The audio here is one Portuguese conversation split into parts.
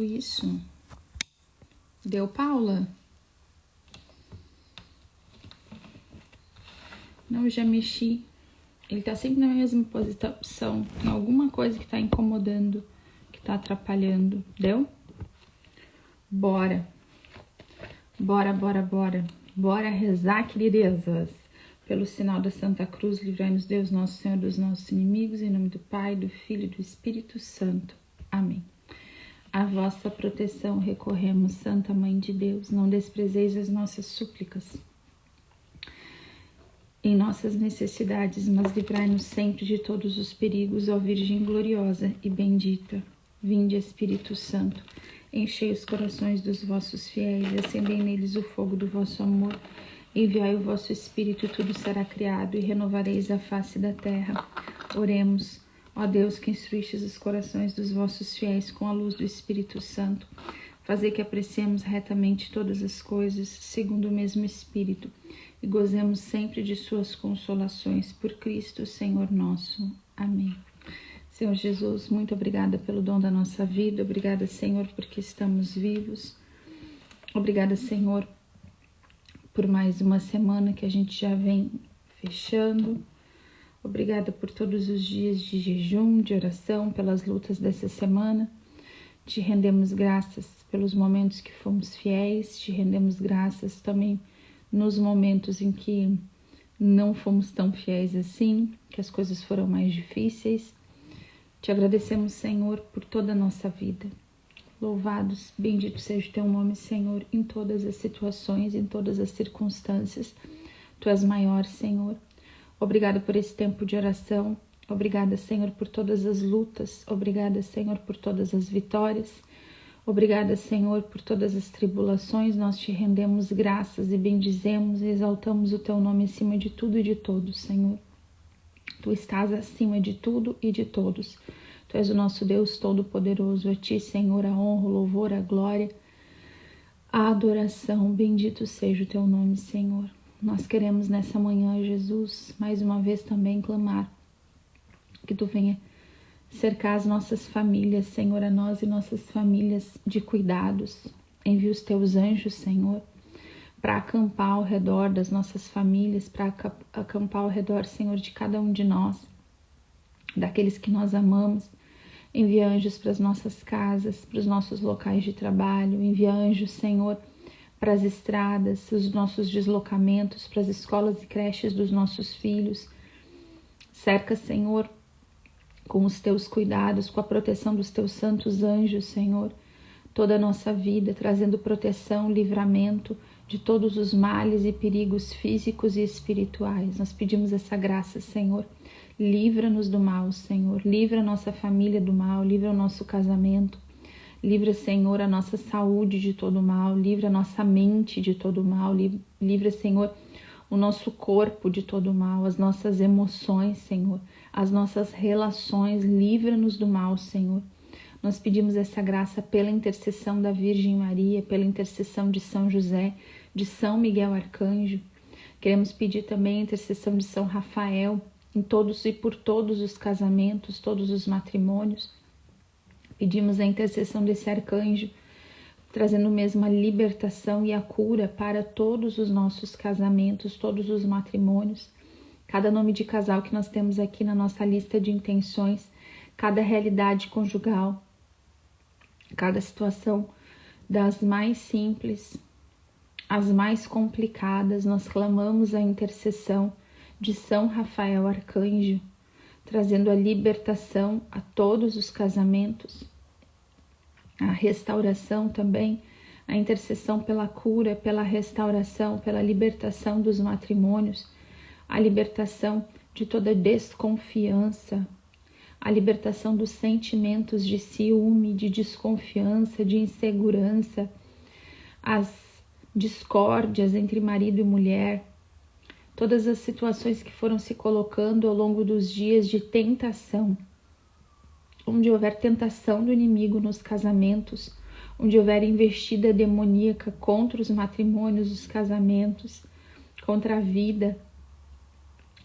tudo isso. Deu, Paula? Não, eu já mexi. Ele tá sempre na mesma posição. Tem alguma coisa que tá incomodando, que tá atrapalhando. Deu? Bora. Bora, bora, bora. Bora rezar, queridas. Pelo sinal da Santa Cruz, livrai-nos Deus, nosso Senhor, dos nossos inimigos, em nome do Pai, do Filho e do Espírito Santo. Amém. A vossa proteção recorremos, Santa Mãe de Deus. Não desprezeis as nossas súplicas em nossas necessidades, mas livrai-nos sempre de todos os perigos, ó Virgem gloriosa e bendita. Vinde, Espírito Santo, enchei os corações dos vossos fiéis, acendei neles o fogo do vosso amor. Enviai o vosso Espírito, e tudo será criado, e renovareis a face da terra. Oremos, ó Deus, que instruístes os corações dos vossos fiéis com a luz do Espírito Santo. Fazei que apreciemos retamente todas as coisas, segundo o mesmo Espírito, e gozemos sempre de suas consolações. Por Cristo, Senhor nosso. Amém. Senhor Jesus, muito obrigada pelo dom da nossa vida. Obrigada, Senhor, porque estamos vivos. Obrigada, Senhor, por mais uma semana que a gente já vem fechando. Obrigada por todos os dias de jejum, de oração, pelas lutas dessa semana. Te rendemos graças pelos momentos que fomos fiéis, te rendemos graças também nos momentos em que não fomos tão fiéis assim, que as coisas foram mais difíceis. Te agradecemos, Senhor, por toda a nossa vida. Louvados, bendito seja o teu nome, Senhor, em todas as situações, em todas as circunstâncias. Tu és maior, Senhor. Obrigada por esse tempo de oração. Obrigada, Senhor, por todas as lutas. Obrigada, Senhor, por todas as vitórias. Obrigada, Senhor, por todas as tribulações. Nós te rendemos graças e bendizemos e exaltamos o teu nome acima de tudo e de todos, Senhor. Tu estás acima de tudo e de todos. Tu és o nosso Deus Todo-Poderoso. A ti, Senhor, a honra, o louvor, a glória, a adoração. Bendito seja o teu nome, Senhor. Nós queremos nessa manhã, Jesus, mais uma vez também clamar que tu venha cercar as nossas famílias, Senhor, a nós e nossas famílias de cuidados. Envia os teus anjos, Senhor, para acampar ao redor das nossas famílias, para acampar ao redor, Senhor, de cada um de nós, daqueles que nós amamos. Envia anjos para as nossas casas, para os nossos locais de trabalho. Envia anjos, Senhor, para as estradas, os nossos deslocamentos, para as escolas e creches dos nossos filhos. Cerca, Senhor, com os teus cuidados, com a proteção dos teus santos anjos, Senhor, toda a nossa vida, trazendo proteção, livramento de todos os males e perigos físicos e espirituais. Nós pedimos essa graça, Senhor. Livra-nos do mal, Senhor. Livra a nossa família do mal, livra o nosso casamento. Livra, Senhor, a nossa saúde de todo mal. Livra a nossa mente de todo mal. Livra, Senhor, o nosso corpo de todo mal, as nossas emoções, Senhor, as nossas relações. Livra-nos do mal, Senhor. Nós pedimos essa graça pela intercessão da Virgem Maria, pela intercessão de São José, de São Miguel Arcanjo. Queremos pedir também a intercessão de São Rafael em todos e por todos os casamentos, todos os matrimônios. Pedimos a intercessão desse arcanjo, trazendo mesmo a libertação e a cura para todos os nossos casamentos, todos os matrimônios. Cada nome de casal que nós temos aqui na nossa lista de intenções, cada realidade conjugal, cada situação, das mais simples às mais complicadas, nós clamamos a intercessão de São Rafael Arcanjo, trazendo a libertação a todos os casamentos, a restauração também, a intercessão pela cura, pela restauração, pela libertação dos matrimônios, a libertação de toda desconfiança, a libertação dos sentimentos de ciúme, de desconfiança, de insegurança, as discórdias entre marido e mulher, todas as situações que foram se colocando ao longo dos dias de tentação, onde houver tentação do inimigo nos casamentos, onde houver investida demoníaca contra os matrimônios, os casamentos, contra a vida,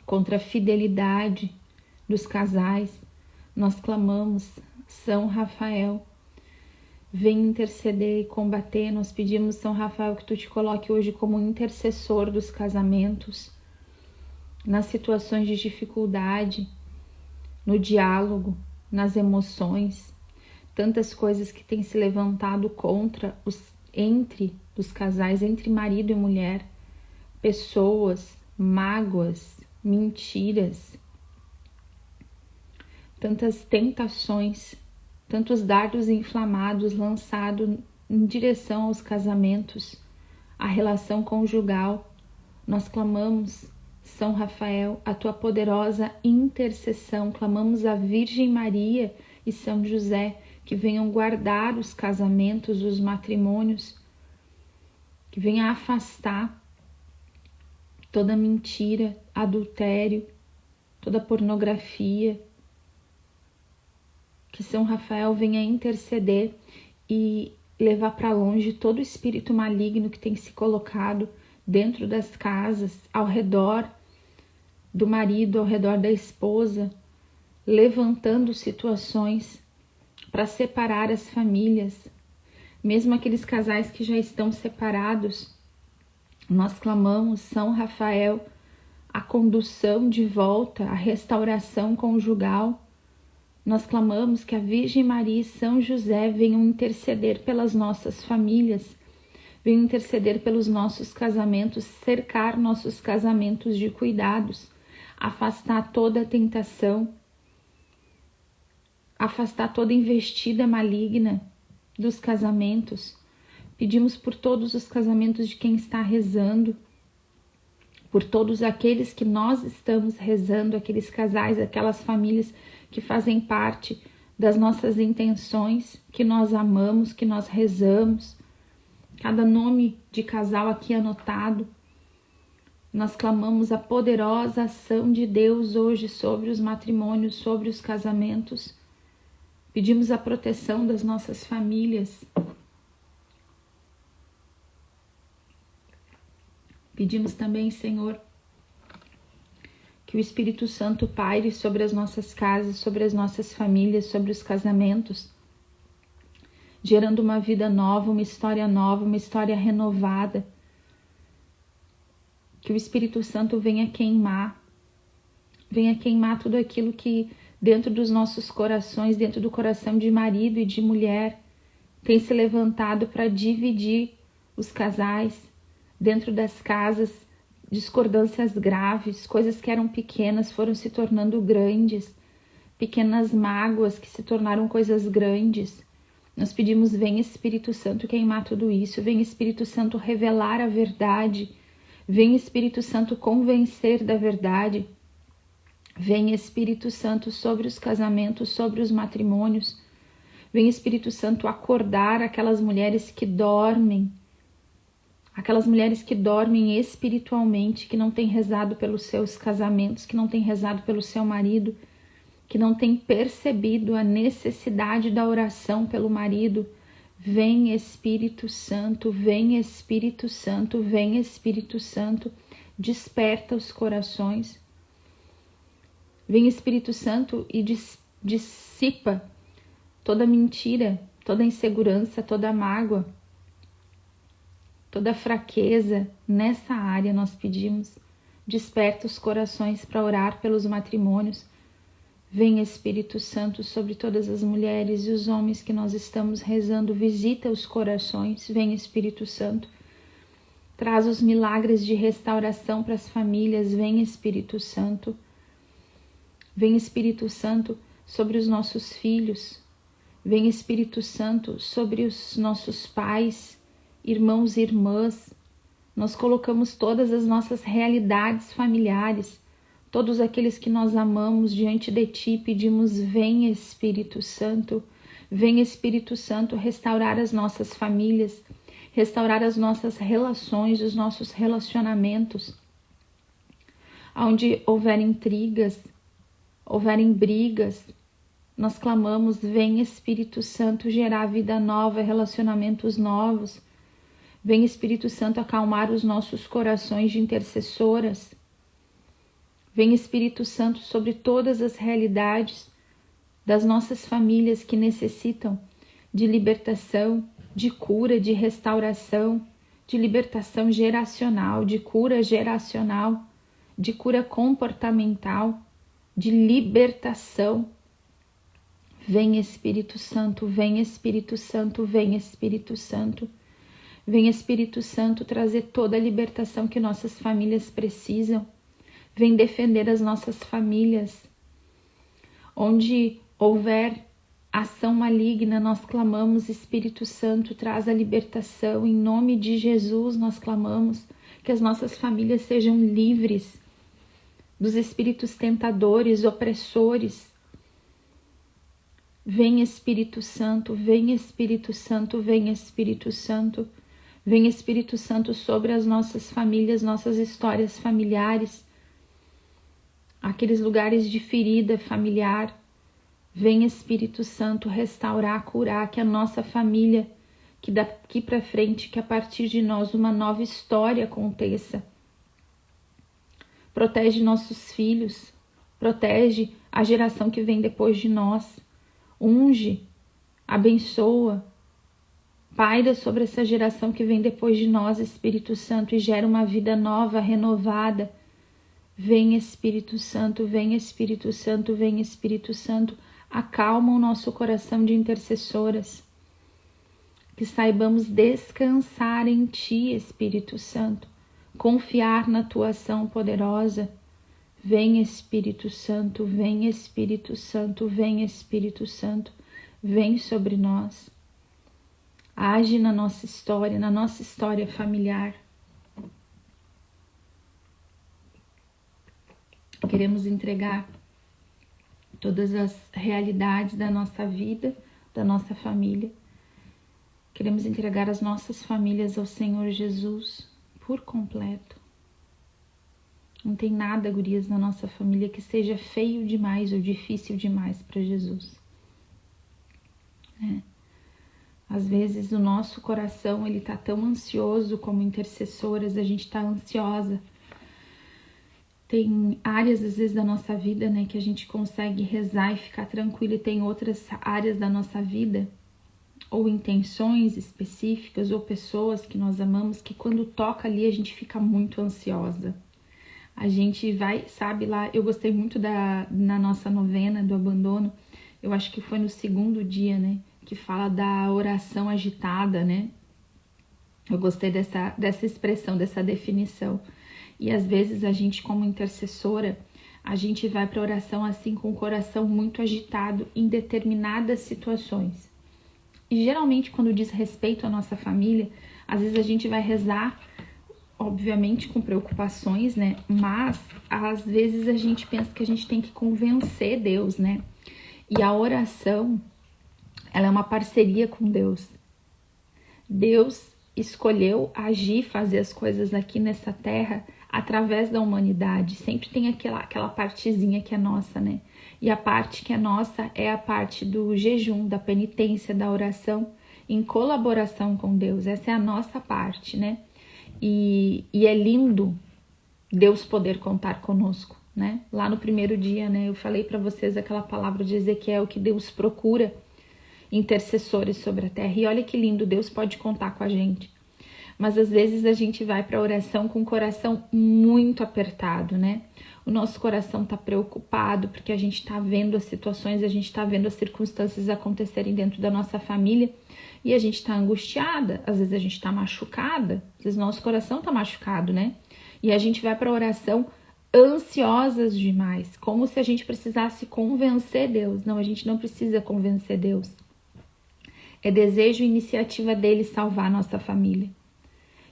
contra a fidelidade dos casais, nós clamamos, São Rafael, vem interceder e combater. Nós pedimos, São Rafael, que tu te coloque hoje como intercessor dos casamentos, nas situações de dificuldade, no diálogo, nas emoções, tantas coisas que têm se levantado entre os casais, entre marido e mulher, pessoas, mágoas, mentiras, tantas tentações, tantos dardos inflamados lançados em direção aos casamentos, à relação conjugal. Nós clamamos, São Rafael, a tua poderosa intercessão, clamamos a Virgem Maria e São José, que venham guardar os casamentos, os matrimônios, que venham afastar toda mentira, adultério, toda pornografia, que São Rafael venha interceder e levar para longe todo o espírito maligno que tem se colocado dentro das casas, ao redor do marido, ao redor da esposa, levantando situações para separar as famílias, mesmo aqueles casais que já estão separados. Nós clamamos, São Rafael, a condução de volta, a restauração conjugal. Nós clamamos que a Virgem Maria e São José venham interceder pelas nossas famílias, venham interceder pelos nossos casamentos, cercar nossos casamentos de cuidados, afastar toda a tentação, afastar toda investida maligna dos casamentos. Pedimos por todos os casamentos de quem está rezando, por todos aqueles que nós estamos rezando, aqueles casais, aquelas famílias que fazem parte das nossas intenções, que nós amamos, que nós rezamos. Cada nome de casal aqui anotado, nós clamamos a poderosa ação de Deus hoje sobre os matrimônios, sobre os casamentos. Pedimos a proteção das nossas famílias. Pedimos também, Senhor, que o Espírito Santo paire sobre as nossas casas, sobre as nossas famílias, sobre os casamentos, gerando uma vida nova, uma história renovada. Que o Espírito Santo venha queimar tudo aquilo que dentro dos nossos corações, dentro do coração de marido e de mulher, tem se levantado para dividir os casais, dentro das casas, discordâncias graves, coisas que eram pequenas foram se tornando grandes, pequenas mágoas que se tornaram coisas grandes. Nós pedimos, vem Espírito Santo queimar tudo isso, vem Espírito Santo revelar a verdade, vem Espírito Santo convencer da verdade, vem Espírito Santo sobre os casamentos, sobre os matrimônios, vem Espírito Santo acordar aquelas mulheres que dormem, espiritualmente, que não têm rezado pelos seus casamentos, que não têm rezado pelo seu marido, que não têm percebido a necessidade da oração pelo marido. Vem Espírito Santo, vem Espírito Santo, vem Espírito Santo, desperta os corações. Vem Espírito Santo e dissipa toda mentira, toda insegurança, toda mágoa, toda fraqueza. Nessa área nós pedimos, desperta os corações para orar pelos matrimônios. Vem Espírito Santo sobre todas as mulheres e os homens que nós estamos rezando, visita os corações. Vem Espírito Santo, traz os milagres de restauração para as famílias. Vem Espírito Santo, vem Espírito Santo sobre os nossos filhos, vem Espírito Santo sobre os nossos pais, irmãos e irmãs. Nós colocamos todas as nossas realidades familiares, todos aqueles que nós amamos diante de Ti, pedimos, vem Espírito Santo restaurar as nossas famílias, restaurar as nossas relações, os nossos relacionamentos. Onde houver intrigas, houverem brigas, nós clamamos, vem Espírito Santo gerar vida nova, relacionamentos novos. Vem Espírito Santo acalmar os nossos corações de intercessoras. Vem Espírito Santo sobre todas as realidades das nossas famílias que necessitam de libertação, de cura, de restauração, de libertação geracional, de cura geracional, de cura comportamental, de libertação. Vem Espírito Santo, vem Espírito Santo, vem Espírito Santo. Vem Espírito Santo trazer toda a libertação que nossas famílias precisam. Vem defender as nossas famílias. Onde houver ação maligna, nós clamamos, Espírito Santo, traz a libertação. Em nome de Jesus, nós clamamos que as nossas famílias sejam livres dos espíritos tentadores, opressores. Vem Espírito Santo, vem Espírito Santo, vem Espírito Santo. Vem Espírito Santo sobre as nossas famílias, nossas histórias familiares, aqueles lugares de ferida familiar. Vem Espírito Santo restaurar, curar, que a nossa família, que daqui para frente, que a partir de nós uma nova história aconteça. Protege nossos filhos, protege a geração que vem depois de nós. Unge, abençoa, paira sobre essa geração que vem depois de nós, Espírito Santo, e gera uma vida nova, renovada. Vem Espírito Santo, vem Espírito Santo, vem Espírito Santo. Acalma o nosso coração de intercessoras. Que saibamos descansar em Ti, Espírito Santo. Confiar na Tua ação poderosa. Vem Espírito Santo, vem Espírito Santo, vem Espírito Santo. Vem sobre nós. Age na nossa história familiar. Queremos entregar todas as realidades da nossa vida, da nossa família. Queremos entregar as nossas famílias ao Senhor Jesus por completo. Não tem nada, gurias, na nossa família que seja feio demais ou difícil demais para Jesus. Às vezes o nosso coração ele tá tão ansioso, como intercessoras, a gente tá ansiosa. Tem áreas, às vezes, da nossa vida, né, que a gente consegue rezar e ficar tranquilo, e tem outras áreas da nossa vida, ou intenções específicas, ou pessoas que nós amamos, que quando toca ali a gente fica muito ansiosa. A gente vai, sabe lá, eu gostei muito na nossa novena do abandono, eu acho que foi no 2º dia, né, que fala da oração agitada, né? Eu gostei dessa expressão, dessa definição. E às vezes a gente, como intercessora, a gente vai para a oração assim com o coração muito agitado em determinadas situações. E geralmente quando diz respeito à nossa família, às vezes a gente vai rezar, obviamente com preocupações, né? Mas às vezes a gente pensa que a gente tem que convencer Deus, né? E a oração, ela é uma parceria com Deus. Deus escolheu agir, fazer as coisas aqui nessa terra através da humanidade. Sempre tem aquela partezinha que é nossa, né? E a parte que é nossa é a parte do jejum, da penitência, da oração, em colaboração com Deus. Essa é a nossa parte, né? E é lindo Deus poder contar conosco, né? Lá no 1º dia, né? Eu falei para vocês aquela palavra de Ezequiel, que Deus procura intercessores sobre a terra. E olha que lindo, Deus pode contar com a gente. Mas às vezes a gente vai para a oração com o coração muito apertado, né? O nosso coração está preocupado porque a gente está vendo as situações, a gente está vendo as circunstâncias acontecerem dentro da nossa família e a gente está angustiada, às vezes a gente está machucada, às vezes nosso coração está machucado, né? E a gente vai para a oração ansiosas demais, como se a gente precisasse convencer Deus. Não, a gente não precisa convencer Deus. É desejo e iniciativa dele salvar a nossa família.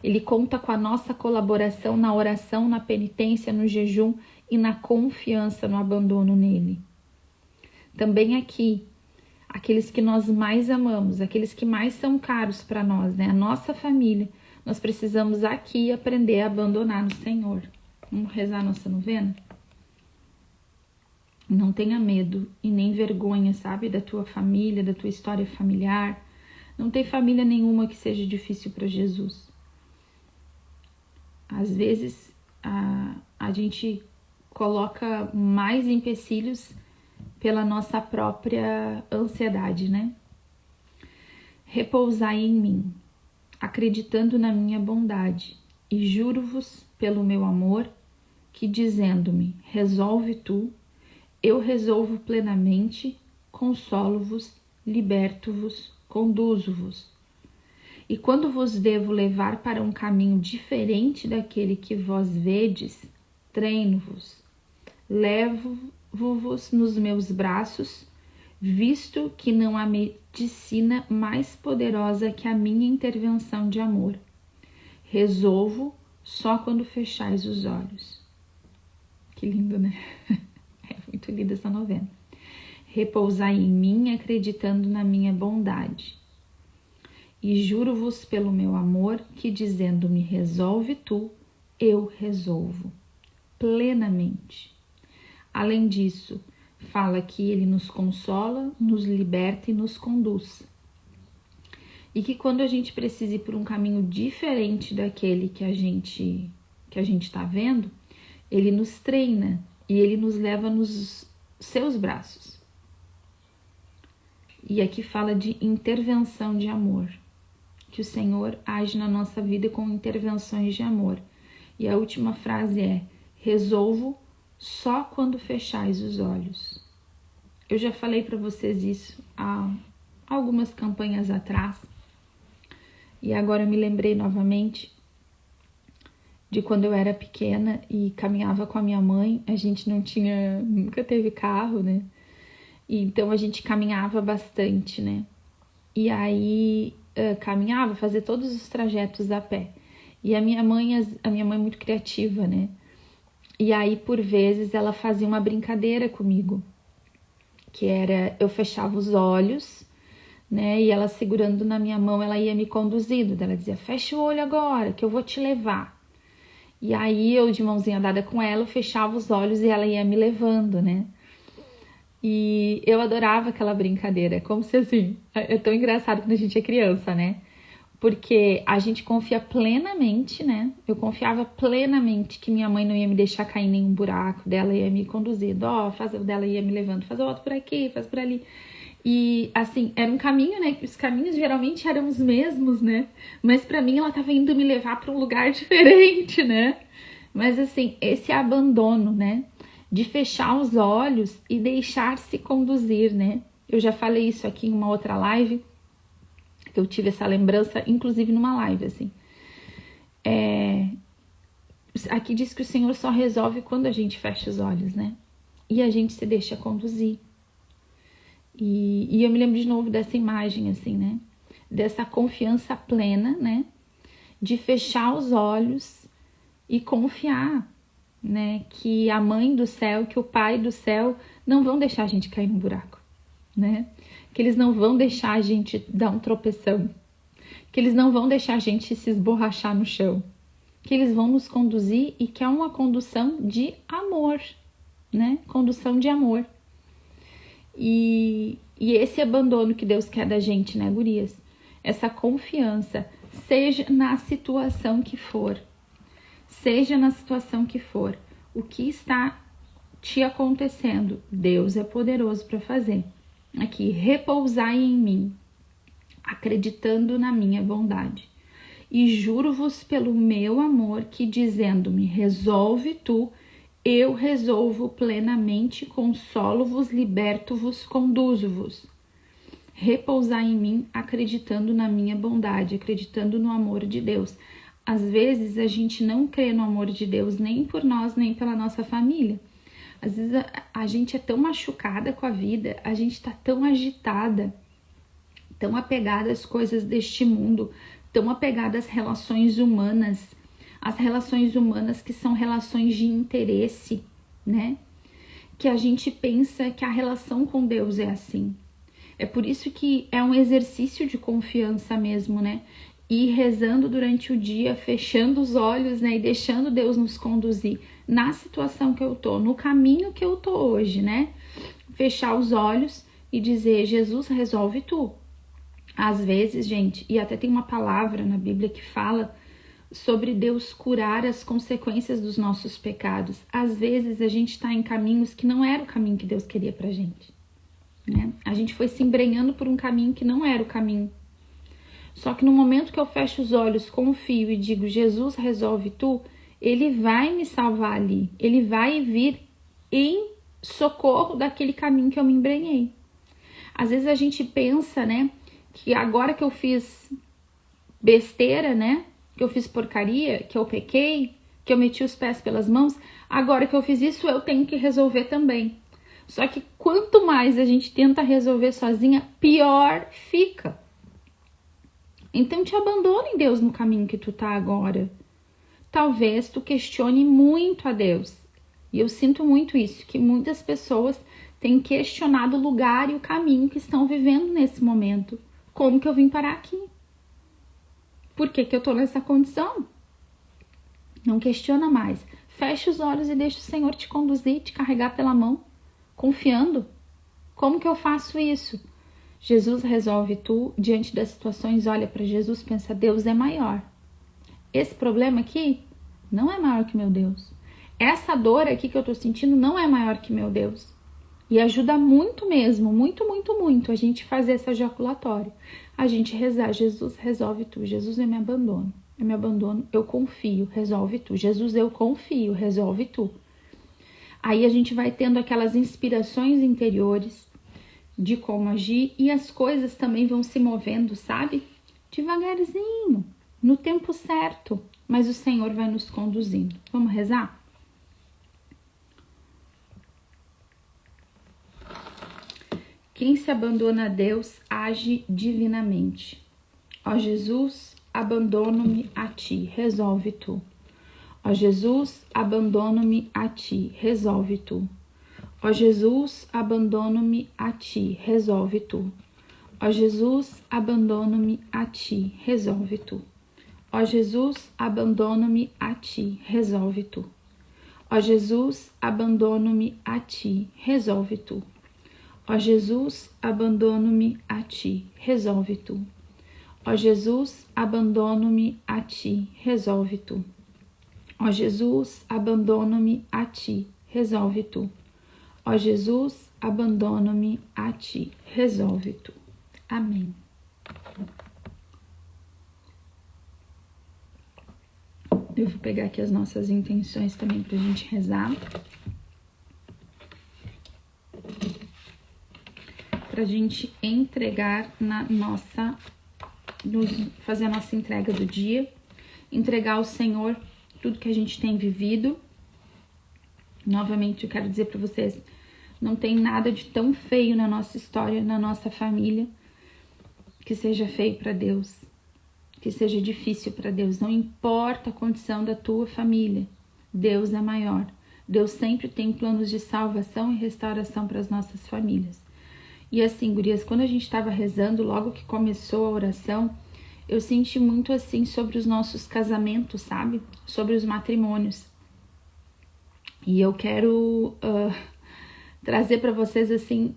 Ele conta com a nossa colaboração na oração, na penitência, no jejum e na confiança, no abandono nele. Também aqui, aqueles que nós mais amamos, aqueles que mais são caros para nós, né? A nossa família, nós precisamos aqui aprender a abandonar no Senhor. Vamos rezar nossa novena? Não tenha medo e nem vergonha, sabe, da tua família, da tua história familiar. Não tem família nenhuma que seja difícil para Jesus. Às vezes a gente coloca mais empecilhos pela nossa própria ansiedade, né? Repousai em mim, acreditando na minha bondade, e juro-vos pelo meu amor, que dizendo-me, resolve tu, eu resolvo plenamente, consolo-vos, liberto-vos, conduzo-vos. E quando vos devo levar para um caminho diferente daquele que vós vedes, treino-vos, levo-vos nos meus braços, visto que não há medicina mais poderosa que a minha intervenção de amor. Resolvo só quando fechais os olhos. Que lindo, né? É muito linda essa novena. Repousai em mim, acreditando na minha bondade. E juro-vos pelo meu amor, que dizendo-me resolve tu, eu resolvo plenamente. Além disso, fala que ele nos consola, nos liberta e nos conduz. E que quando a gente precisa ir por um caminho diferente daquele que a gente está vendo, ele nos treina e ele nos leva nos seus braços. E aqui fala de intervenção de amor, que o Senhor age na nossa vida com intervenções de amor. E a última frase é: resolvo só quando fechais os olhos. Eu já falei para vocês isso há algumas campanhas atrás. E agora eu me lembrei novamente de quando eu era pequena e caminhava com a minha mãe. A gente nunca teve carro, né? E então a gente caminhava bastante, né? E aí caminhava, fazia todos os trajetos a pé. E a minha mãe é muito criativa, né? E aí, por vezes, ela fazia uma brincadeira comigo, que era, eu fechava os olhos, né? E ela segurando na minha mão, ela ia me conduzindo. Ela dizia, fecha o olho agora, que eu vou te levar. E aí, eu de mãozinha dada com ela, eu fechava os olhos e ela ia me levando, né? E eu adorava aquela brincadeira, como se assim, é tão engraçado quando a gente é criança, né? Porque a gente confia plenamente, né? Eu confiava plenamente que minha mãe não ia me deixar cair em nenhum buraco, dela ia me conduzir, dela ia me levando, faz o outro por aqui, faz por ali. E assim, era um caminho, né? Os caminhos geralmente eram os mesmos, né? Mas pra mim ela tava indo me levar pra um lugar diferente, né? Mas assim, esse abandono, né? De fechar os olhos e deixar-se conduzir, né? Eu já falei isso aqui em uma outra live. Eu tive essa lembrança, inclusive numa live, assim. Aqui diz que o Senhor só resolve quando a gente fecha os olhos, né? E a gente se deixa conduzir. E eu me lembro de novo dessa imagem, assim, né? Dessa confiança plena, né? De fechar os olhos e confiar, né? Que a mãe do céu, que o pai do céu não vão deixar a gente cair num buraco, né? Que eles não vão deixar a gente dar um tropeção, que eles não vão deixar a gente se esborrachar no chão, que eles vão nos conduzir e que é uma condução de amor, né? Condução de amor. E esse abandono que Deus quer da gente, né, gurias? Essa confiança, seja na situação que for, o que está te acontecendo, Deus é poderoso para fazer. Aqui, repousai em mim, acreditando na minha bondade. E juro-vos pelo meu amor que dizendo-me, resolve tu, eu resolvo plenamente, consolo-vos, liberto-vos, conduzo-vos. Repousai em mim, acreditando na minha bondade, acreditando no amor de Deus. Às vezes a gente não crê no amor de Deus nem por nós, nem pela nossa família. Às vezes a gente é tão machucada com a vida, a gente tá tão agitada, tão apegada às coisas deste mundo, tão apegada às relações humanas, as relações humanas que são relações de interesse, né? Que a gente pensa que a relação com Deus é assim. É por isso que é um exercício de confiança mesmo, né? Ir rezando durante o dia, fechando os olhos, né? E deixando Deus nos conduzir na situação que eu tô, no caminho que eu tô hoje, né? Fechar os olhos e dizer, Jesus, resolve tu. Às vezes, gente, e até tem uma palavra na Bíblia que fala sobre Deus curar as consequências dos nossos pecados. Às vezes a gente tá em caminhos que não era o caminho que Deus queria pra gente, né? A gente foi se embrenhando por um caminho que não era o caminho. Só que no momento que eu fecho os olhos, confio e digo, Jesus, resolve tu, ele vai me salvar ali. Ele vai vir em socorro daquele caminho que eu me embrenhei. Às vezes a gente pensa, né, que agora que eu fiz besteira, né, que eu fiz porcaria, que eu pequei, que eu meti os pés pelas mãos, agora que eu fiz isso, eu tenho que resolver também. Só que quanto mais a gente tenta resolver sozinha, pior fica. Então te abandona em Deus no caminho que tu tá agora. Talvez tu questione muito a Deus. E eu sinto muito isso, que muitas pessoas têm questionado o lugar e o caminho que estão vivendo nesse momento. Como que eu vim parar aqui? Por que que eu tô nessa condição? Não questiona mais. Fecha os olhos e deixa o Senhor te conduzir, te carregar pela mão, confiando. Como que eu faço isso? Jesus resolve tu, diante das situações, olha para Jesus, pensa, Deus é maior. Esse problema aqui não é maior que meu Deus. Essa dor aqui que eu tô sentindo não é maior que meu Deus. E ajuda muito mesmo, muito, muito, muito a gente fazer essa ejaculatória. A gente rezar, Jesus, resolve tu. Jesus, eu me abandono, eu confio, resolve tu. Jesus, eu confio, resolve tu. Aí a gente vai tendo aquelas inspirações interiores de como agir e as coisas também vão se movendo, sabe? Devagarzinho, no tempo certo, mas o Senhor vai nos conduzindo. Vamos rezar? Quem se abandona a Deus age divinamente. Ó Jesus, abandono-me a ti, resolve tu. Ó Jesus, abandono-me a ti, resolve tu. Ó Jesus, abandono-me a ti, resolve tu. Ó Jesus, abandono-me a ti, resolve tu. Ó Jesus, abandono-me a ti, resolve tu. Ó Jesus, abandono-me a ti, resolve tu. Ó Jesus, abandono-me a ti, resolve tu. Ó Jesus, abandono-me a ti, resolve tu. Ó Jesus, abandono-me a ti, resolve tu. Ó Jesus, abandono-me a ti, resolve tu. Amém. Eu vou pegar aqui as nossas intenções também pra gente rezar. Pra gente entregar fazer a nossa entrega do dia, entregar ao Senhor tudo que a gente tem vivido. Novamente, eu quero dizer para vocês, não tem nada de tão feio na nossa história, na nossa família, que seja feio para Deus, que seja difícil para Deus. Não importa a condição da tua família, Deus é maior. Deus sempre tem planos de salvação e restauração para as nossas famílias. E assim, gurias, quando a gente estava rezando, logo que começou a oração, eu senti muito assim sobre os nossos casamentos, sabe? Sobre os matrimônios. E eu quero trazer para vocês, assim,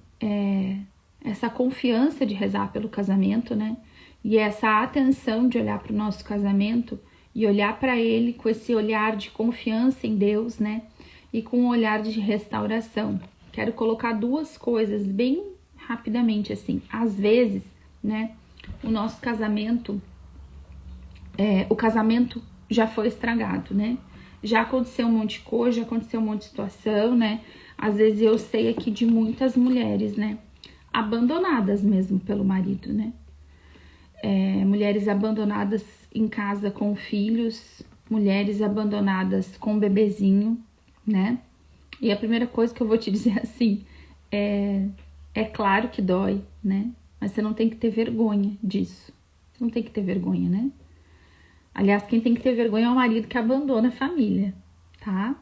essa confiança de rezar pelo casamento, né? E essa atenção de olhar para o nosso casamento e olhar para ele com esse olhar de confiança em Deus, né? E com um olhar de restauração. Quero colocar duas coisas bem rapidamente, assim. Às vezes, né, o nosso casamento, o casamento já foi estragado, né? Já aconteceu um monte de coisa, já aconteceu um monte de situação, né? Às vezes eu sei aqui de muitas mulheres, né? Abandonadas mesmo pelo marido, né? Mulheres abandonadas em casa com filhos, mulheres abandonadas com bebezinho, né? E a primeira coisa que eu vou te dizer assim, é claro que dói, né? Mas você não tem que ter vergonha disso. Você não tem que ter vergonha, né? Aliás, quem tem que ter vergonha é o marido que abandona a família, tá?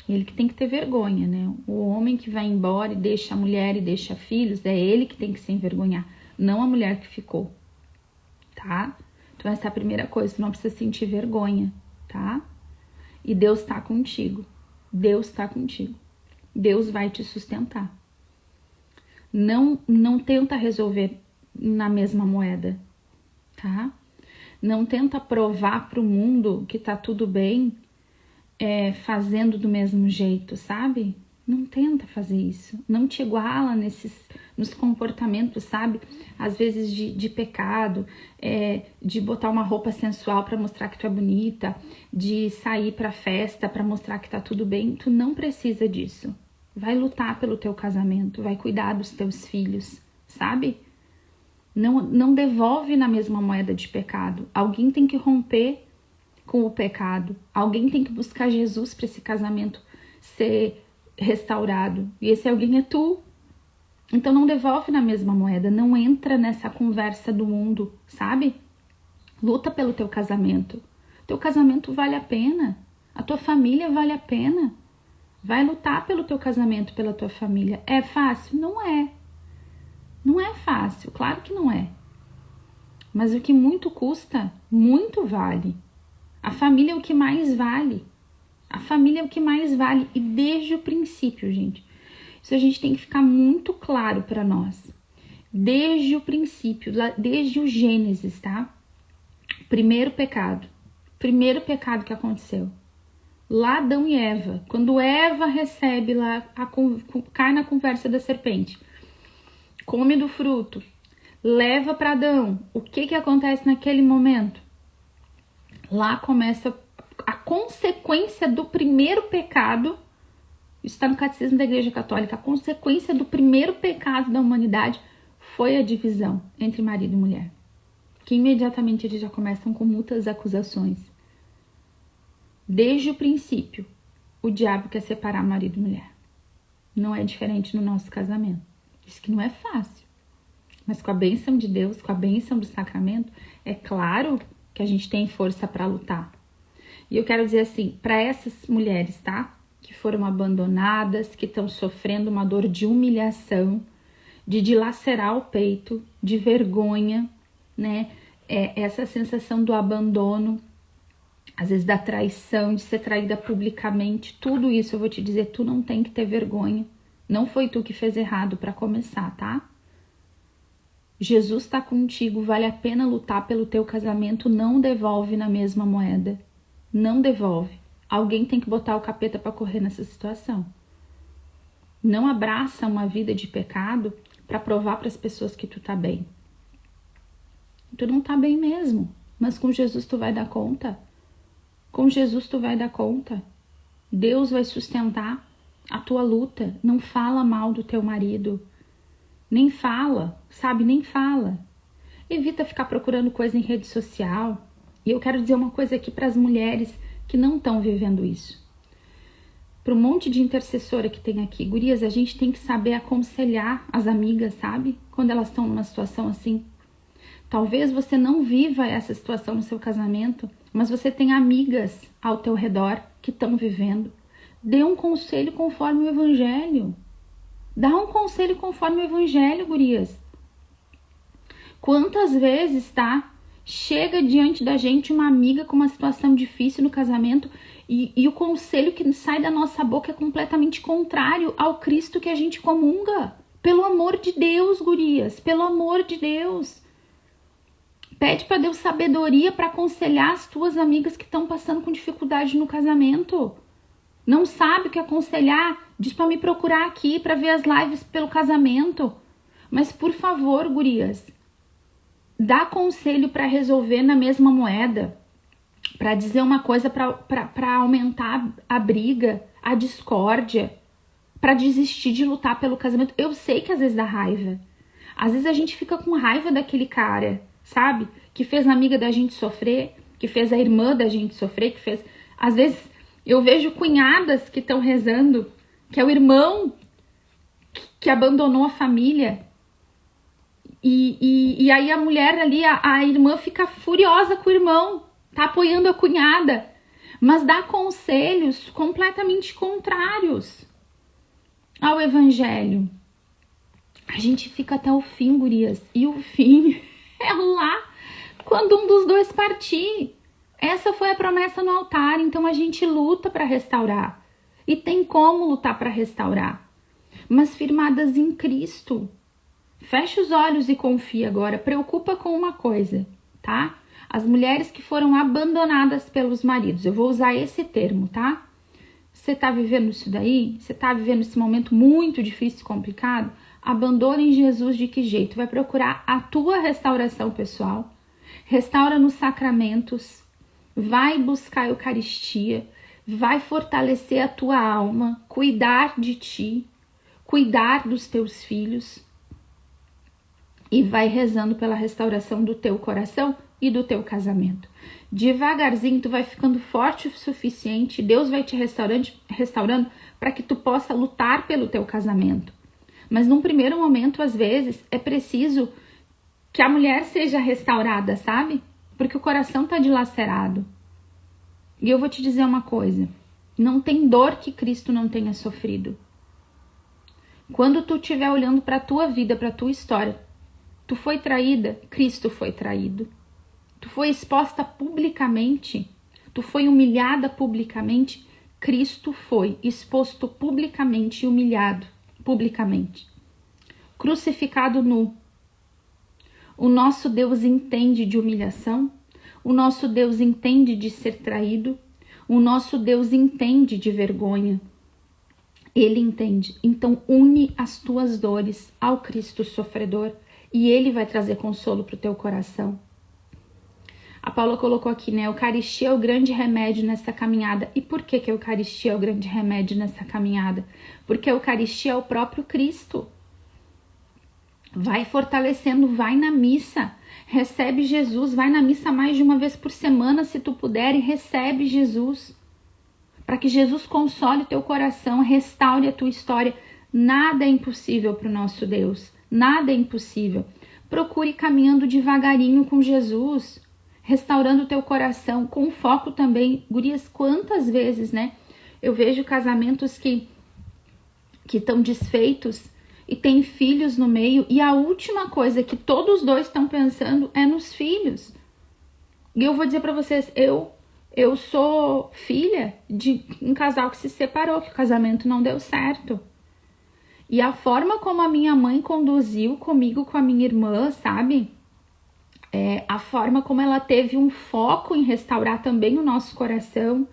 Ele que tem que ter vergonha, né? O homem que vai embora e deixa a mulher e deixa filhos, é ele que tem que se envergonhar, não a mulher que ficou, tá? Então essa é a primeira coisa, você não precisa sentir vergonha, tá? E Deus tá contigo. Deus tá contigo. Deus vai te sustentar. Não tenta resolver na mesma moeda, tá? Não tenta provar pro mundo que tá tudo bem fazendo do mesmo jeito, sabe? Não tenta fazer isso. Não te iguala nos comportamentos, sabe? Às vezes de pecado, de botar uma roupa sensual para mostrar que tu é bonita, de sair pra festa para mostrar que tá tudo bem. Tu não precisa disso. Vai lutar pelo teu casamento, vai cuidar dos teus filhos, sabe? Não devolve na mesma moeda de pecado. Alguém tem que romper com o pecado. Alguém tem que buscar Jesus para esse casamento ser restaurado. E esse alguém é tu. Então não devolve na mesma moeda. Não entra nessa conversa do mundo, sabe? Luta pelo teu casamento. Teu casamento vale a pena. A tua família vale a pena. Vai lutar pelo teu casamento, pela tua família. É fácil? Não é. Não é fácil, claro que não é. Mas o que muito custa, muito vale. A família é o que mais vale. A família é o que mais vale. E desde o princípio, gente. Isso a gente tem que ficar muito claro para nós. Desde o princípio, desde o Gênesis, tá? Primeiro pecado que aconteceu. Lá Adão e Eva. Quando Eva recebe lá, cai na conversa da serpente. Come do fruto, leva para Adão. O que acontece naquele momento? Lá começa a consequência do primeiro pecado. Isso está no Catecismo da Igreja Católica. A consequência do primeiro pecado da humanidade foi a divisão entre marido e mulher. Que imediatamente eles já começam com muitas acusações. Desde o princípio, o diabo quer separar marido e mulher. Não é diferente no nosso casamento. Isso que não é fácil, mas com a bênção de Deus, com a bênção do sacramento, é claro que a gente tem força para lutar. E eu quero dizer assim, para essas mulheres, tá? Que foram abandonadas, que estão sofrendo uma dor de humilhação, de dilacerar o peito, de vergonha, né? Essa sensação do abandono, às vezes da traição, de ser traída publicamente, tudo isso eu vou te dizer, tu não tem que ter vergonha. Não foi tu que fez errado para começar, tá? Jesus está contigo, vale a pena lutar pelo teu casamento, não devolve na mesma moeda. Não devolve. Alguém tem que botar o capeta para correr nessa situação. Não abraça uma vida de pecado para provar para as pessoas que tu tá bem. Tu não tá bem mesmo, mas com Jesus tu vai dar conta. Com Jesus tu vai dar conta. Deus vai sustentar a tua luta. Não fala mal do teu marido. Nem fala, sabe? Nem fala. Evita ficar procurando coisa em rede social. E eu quero dizer uma coisa aqui para as mulheres que não estão vivendo isso. Para um monte de intercessora que tem aqui. Gurias, a gente tem que saber aconselhar as amigas, sabe? Quando elas estão numa situação assim. Talvez você não viva essa situação no seu casamento, mas você tem amigas ao teu redor que estão vivendo. Dê um conselho conforme o Evangelho. Dá um conselho conforme o Evangelho, gurias. Quantas vezes, tá? Chega diante da gente uma amiga com uma situação difícil no casamento e o conselho que sai da nossa boca é completamente contrário ao Cristo que a gente comunga. Pelo amor de Deus, gurias, pelo amor de Deus. Pede para Deus sabedoria para aconselhar as tuas amigas que estão passando com dificuldade no casamento. Não sabe o que aconselhar? Diz para me procurar aqui para ver as lives pelo casamento. Mas por favor, gurias, dá conselho para resolver na mesma moeda, para dizer uma coisa para aumentar a briga, a discórdia, para desistir de lutar pelo casamento. Eu sei que às vezes dá raiva. Às vezes a gente fica com raiva daquele cara, sabe? Que fez a amiga da gente sofrer, que fez a irmã da gente sofrer, que fez... Às vezes eu vejo cunhadas que estão rezando, que é o irmão que abandonou a família. E aí a mulher ali, a irmã fica furiosa com o irmão, tá apoiando a cunhada, mas dá conselhos completamente contrários ao Evangelho. A gente fica até o fim, gurias, e o fim é lá quando um dos dois partir. Essa foi a promessa no altar, então a gente luta para restaurar. E tem como lutar para restaurar, mas firmadas em Cristo. Fecha os olhos e confia agora. Preocupa com uma coisa, tá? As mulheres que foram abandonadas pelos maridos. Eu vou usar esse termo, tá? Você tá vivendo isso daí? Você tá vivendo esse momento muito difícil e complicado? abandona em Jesus de que jeito? Vai procurar a tua restauração pessoal, restaura nos sacramentos, vai buscar a Eucaristia, vai fortalecer a tua alma, cuidar de ti, cuidar dos teus filhos e vai rezando pela restauração do teu coração e do teu casamento. Devagarzinho tu vai ficando forte o suficiente, Deus vai te restaurando para que tu possa lutar pelo teu casamento. Mas num primeiro momento, às vezes, é preciso que a mulher seja restaurada, sabe? Porque o coração tá dilacerado. E eu vou te dizer uma coisa, não tem dor que Cristo não tenha sofrido. Quando tu estiver olhando para a tua vida, para a tua história, tu foi traída, Cristo foi traído. Tu foi exposta publicamente, tu foi humilhada publicamente, Cristo foi exposto publicamente e humilhado publicamente. Crucificado nu. O nosso Deus entende de humilhação, o nosso Deus entende de ser traído, o nosso Deus entende de vergonha. Ele entende. Então une as tuas dores ao Cristo sofredor e Ele vai trazer consolo para o teu coração. A Paula colocou aqui, né? A Eucaristia é o grande remédio nessa caminhada. E por que a Eucaristia é o grande remédio nessa caminhada? Porque a Eucaristia é o próprio Cristo. Vai fortalecendo, vai na missa, recebe Jesus, vai na missa mais de uma vez por semana, se tu puder, e recebe Jesus. Para que Jesus console teu coração, restaure a tua história. Nada é impossível para o nosso Deus, nada é impossível. Procure caminhando devagarinho com Jesus, restaurando o teu coração, com foco também. Gurias, quantas vezes, né? Eu vejo casamentos que estão desfeitos e tem filhos no meio, e a última coisa que todos os dois estão pensando é nos filhos. E eu vou dizer para vocês, eu sou filha de um casal que se separou, que o casamento não deu certo. E a forma como a minha mãe conduziu comigo, com a minha irmã, sabe? A forma como ela teve um foco em restaurar também o nosso coração,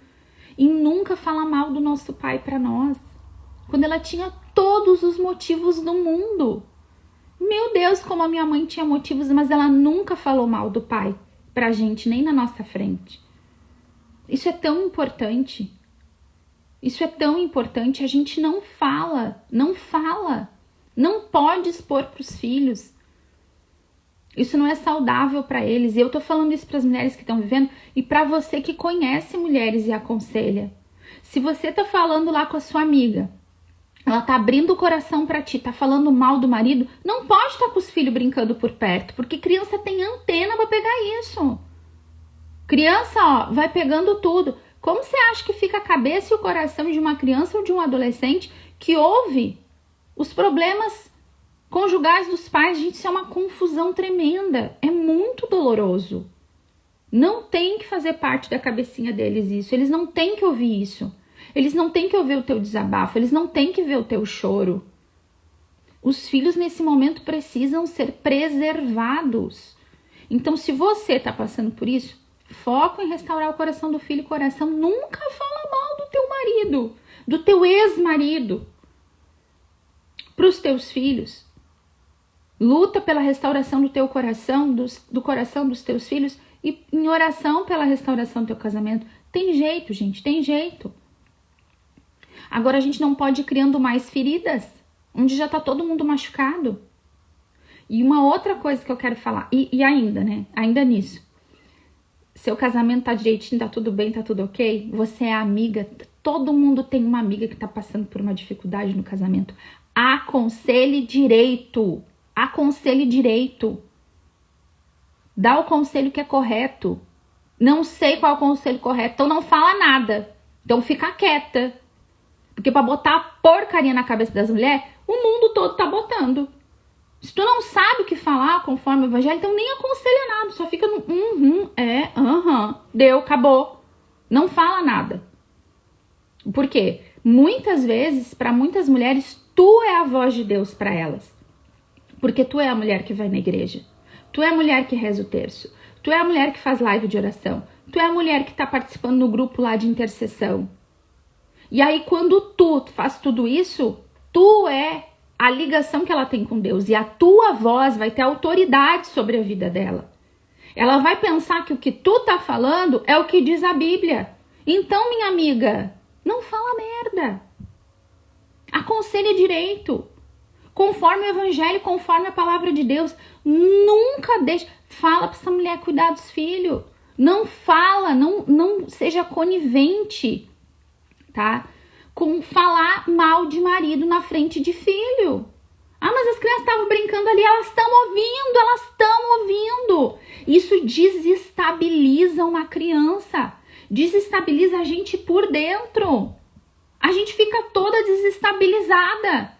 em nunca falar mal do nosso pai para nós, quando ela tinha todos os motivos do mundo. Meu Deus, como a minha mãe tinha motivos, mas ela nunca falou mal do pai pra gente, nem na nossa frente. Isso é tão importante. Isso é tão importante, a gente não fala, não pode expor pros filhos. Isso não é saudável para eles. E eu tô falando isso para as mulheres que estão vivendo e para você que conhece mulheres e aconselha. Se você tá falando lá com a sua amiga, ela tá abrindo o coração para ti, tá falando mal do marido, não pode estar com os filhos brincando por perto, porque criança tem antena para pegar isso. Criança, ó, vai pegando tudo. Como você acha que fica a cabeça e o coração de uma criança ou de um adolescente que ouve os problemas conjugais dos pais? Gente, isso é uma confusão tremenda. É muito doloroso. Não tem que fazer parte da cabecinha deles isso. Eles não têm que ouvir isso. Eles não têm que ouvir o teu desabafo. Eles não têm que ver o teu choro. Os filhos nesse momento precisam ser preservados. Então, se você está passando por isso, foco em restaurar o coração do filho e coração. Nunca fala mal do teu marido, do teu ex-marido, para os teus filhos. Luta pela restauração do teu coração, do coração dos teus filhos e em oração pela restauração do teu casamento. Tem jeito, gente, tem jeito. Agora a gente não pode ir criando mais feridas, onde já tá todo mundo machucado. E uma outra coisa que eu quero falar, e ainda, né, ainda nisso. Seu casamento tá direitinho, tá tudo bem, tá tudo ok? Você é amiga, todo mundo tem uma amiga que tá passando por uma dificuldade no casamento. Aconselhe direito. Aconselhe direito. Dá o conselho que é correto. Não sei qual é o conselho correto, então não fala nada. Então fica quieta. Porque pra botar a porcaria na cabeça das mulheres, o mundo todo tá botando. Se tu não sabe o que falar conforme o evangelho, então nem aconselha nada. Só fica no deu, acabou. Não fala nada. Por quê? Muitas vezes, para muitas mulheres, tu é a voz de Deus para elas. Porque tu é a mulher que vai na igreja. Tu é a mulher que reza o terço. Tu é a mulher que faz live de oração. Tu é a mulher que tá participando no grupo lá de intercessão. E aí, quando tu faz tudo isso, tu é a ligação que ela tem com Deus. E a tua voz vai ter autoridade sobre a vida dela. Ela vai pensar que o que tu tá falando é o que diz a Bíblia. Então, minha amiga, não fala merda. Aconselha direito. Conforme o Evangelho, conforme a palavra de Deus. Nunca deixe. Fala pra essa mulher cuidar dos filhos. Não fala, não seja conivente, tá? Com falar mal de marido na frente de filho. Ah, mas as crianças estavam brincando ali, elas estão ouvindo. Isso desestabiliza uma criança. Desestabiliza a gente por dentro. A gente fica toda desestabilizada.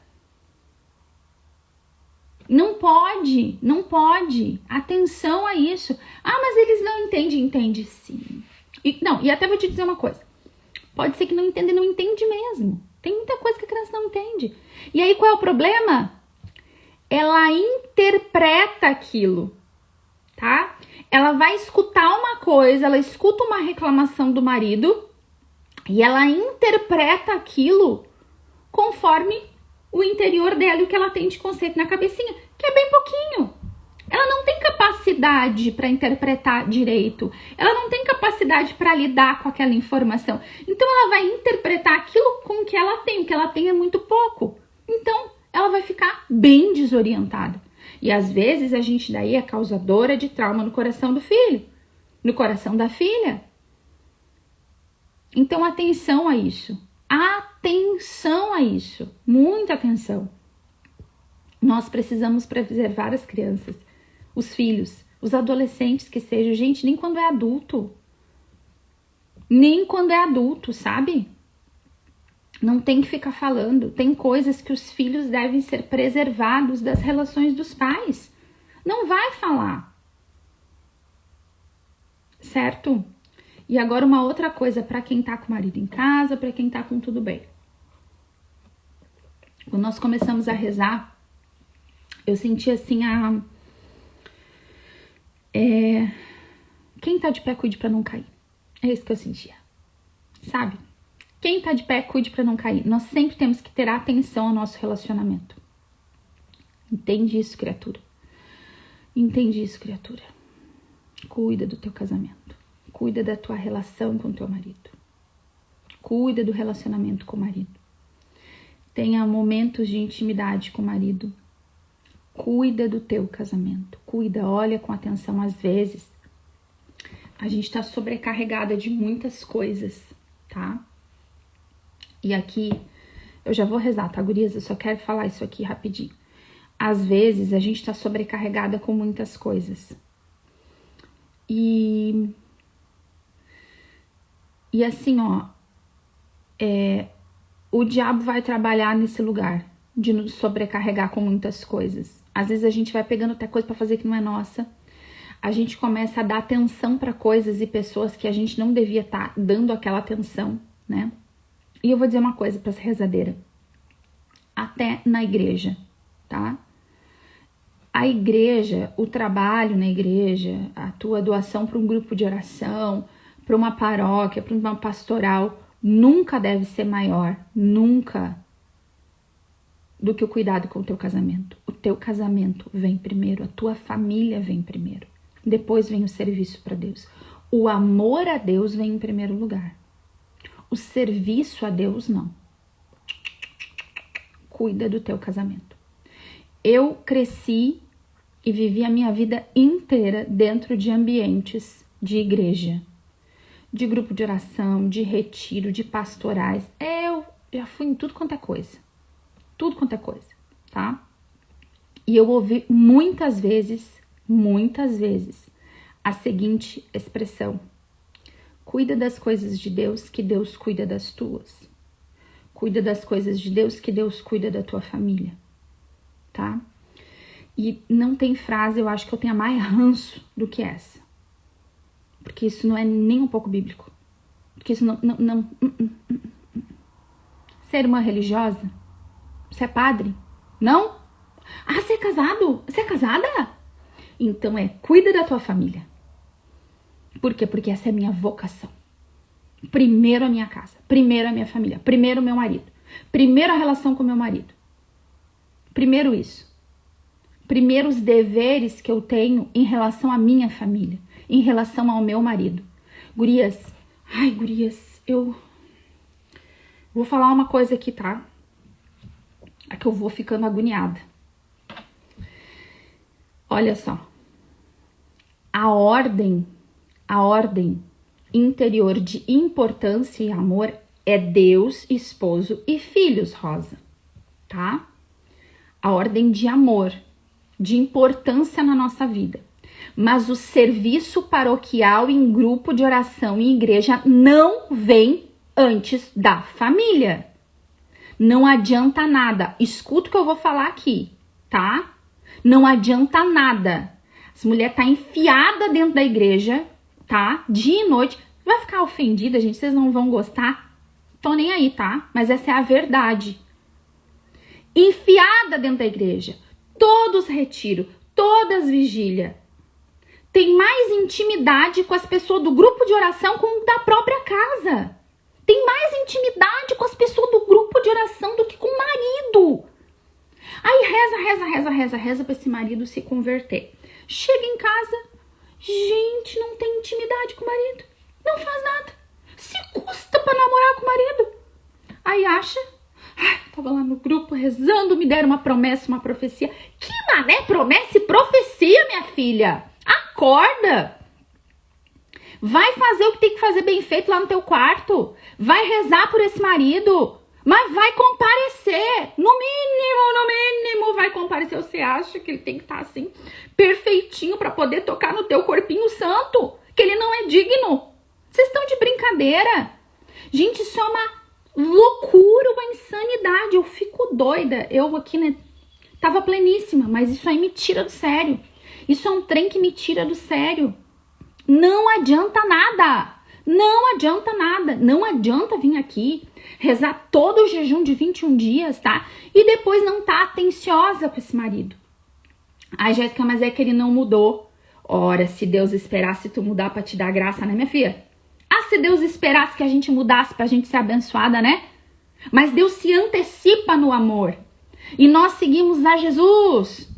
Não pode. Atenção a isso. Ah, mas eles não entendem. Entende sim. E até vou te dizer uma coisa. Pode ser que não entenda e não entende mesmo. Tem muita coisa que a criança não entende. E aí qual é o problema? Ela interpreta aquilo, tá? Ela vai escutar uma coisa, ela escuta uma reclamação do marido e ela interpreta aquilo conforme o interior dela e o que ela tem de conceito na cabecinha, que é bem pouquinho. Ela não tem capacidade para interpretar direito. Ela não tem capacidade para lidar com aquela informação. Então ela vai interpretar aquilo com o que ela tem. O que ela tem é muito pouco. Então ela vai ficar bem desorientada. E às vezes a gente daí é causadora de trauma no coração do filho, no coração da filha. Então atenção a isso. Atenção a isso. Muita atenção. Nós precisamos preservar as crianças, os filhos, os adolescentes que sejam. Gente, nem quando é adulto. Nem quando é adulto, sabe? Não tem que ficar falando. Tem coisas que os filhos devem ser preservados das relações dos pais. Não vai falar. Certo? E agora uma outra coisa para quem tá com o marido em casa, para quem tá com tudo bem. Quando nós começamos a rezar, eu senti assim quem tá de pé, cuide para não cair. É isso que eu sentia. Sabe? Quem tá de pé, cuide para não cair. Nós sempre temos que ter atenção ao nosso relacionamento. Entende isso, criatura? Entende isso, criatura? Cuida do teu casamento. Cuida da tua relação com o teu marido. Cuida do relacionamento com o marido. Tenha momentos de intimidade com o marido. Cuida do teu casamento. Cuida, olha com atenção. Às vezes, a gente tá sobrecarregada de muitas coisas, tá? E aqui, eu já vou rezar, tá, gurias? Eu só quero falar isso aqui rapidinho. Às vezes, a gente tá sobrecarregada com muitas coisas. E assim, ó, o diabo vai trabalhar nesse lugar de nos sobrecarregar com muitas coisas. Às vezes a gente vai pegando até coisa pra fazer que não é nossa. A gente começa a dar atenção pra coisas e pessoas que a gente não devia estar dando aquela atenção, né? E eu vou dizer uma coisa pra essa rezadeira. Até na igreja, tá? A igreja, o trabalho na igreja, a tua doação para um grupo de oração, para uma paróquia, para uma pastoral, nunca deve ser maior, nunca, do que o cuidado com o teu casamento. O teu casamento vem primeiro, a tua família vem primeiro. Depois vem o serviço para Deus. O amor a Deus vem em primeiro lugar. O serviço a Deus, não. Cuida do teu casamento. Eu cresci e vivi a minha vida inteira dentro de ambientes de igreja, de grupo de oração, de retiro, de pastorais. Eu já fui em tudo quanto é coisa. Tudo quanto é coisa, tá? E eu ouvi muitas vezes, a seguinte expressão: cuida das coisas de Deus, que Deus cuida das tuas. Cuida das coisas de Deus, que Deus cuida da tua família, tá? E não tem frase, eu acho que eu tenha mais ranço do que essa. Porque isso não é nem um pouco bíblico. Porque isso não. Você é irmã religiosa? Você é padre? Não? Ah, você é casado? Você é casada? Então cuida da tua família. Por quê? Porque essa é a minha vocação. Primeiro a minha casa, primeiro a minha família, primeiro o meu marido, primeiro a relação com o meu marido. Primeiro isso. Primeiro os deveres que eu tenho em relação à minha família, em relação ao meu marido. Gurias, eu vou falar uma coisa aqui, tá? É que eu vou ficando agoniada. Olha só. A ordem interior de importância e amor é Deus, esposo e filhos, Rosa, tá? A ordem de amor, de importância na nossa vida. Mas o serviço paroquial em grupo de oração e igreja não vem antes da família. Não adianta nada. Escuta o que eu vou falar aqui, tá? Não adianta nada. Essa mulher tá enfiada dentro da igreja, tá? Dia e noite. Vai ficar ofendida, gente? Vocês não vão gostar? Tô nem aí, tá? Mas essa é a verdade. Enfiada dentro da igreja. Todos retiro, todas vigília. Tem mais intimidade com as pessoas do grupo de oração com da própria casa. Tem mais intimidade com as pessoas do grupo de oração do que com o marido. Aí reza pra esse marido se converter. Chega em casa, gente, não tem intimidade com o marido. Não faz nada. Se custa pra namorar com o marido. Aí acha, tava lá no grupo rezando, me deram uma promessa, uma profecia. Que mané promessa e profecia, minha filha? Acorda. Vai fazer o que tem que fazer bem feito lá no teu quarto. Vai rezar por esse marido. Mas vai comparecer. No mínimo vai comparecer. Você acha que ele tem que estar assim, perfeitinho para poder tocar no teu corpinho santo? Que ele não é digno? Vocês estão de brincadeira? Gente, isso é uma loucura, uma insanidade. Eu fico doida. Eu aqui, né, tava pleníssima, mas isso aí me tira do sério. Isso é um trem que me tira do sério. Não adianta nada. Não adianta nada. Não adianta vir aqui, rezar todo o jejum de 21 dias, tá? E depois não tá atenciosa com esse marido. Ai, Jéssica, mas é que ele não mudou. Ora, se Deus esperasse tu mudar pra te dar graça, né, minha filha? Ah, se Deus esperasse que a gente mudasse pra gente ser abençoada, né? Mas Deus se antecipa no amor. E nós seguimos a Jesus.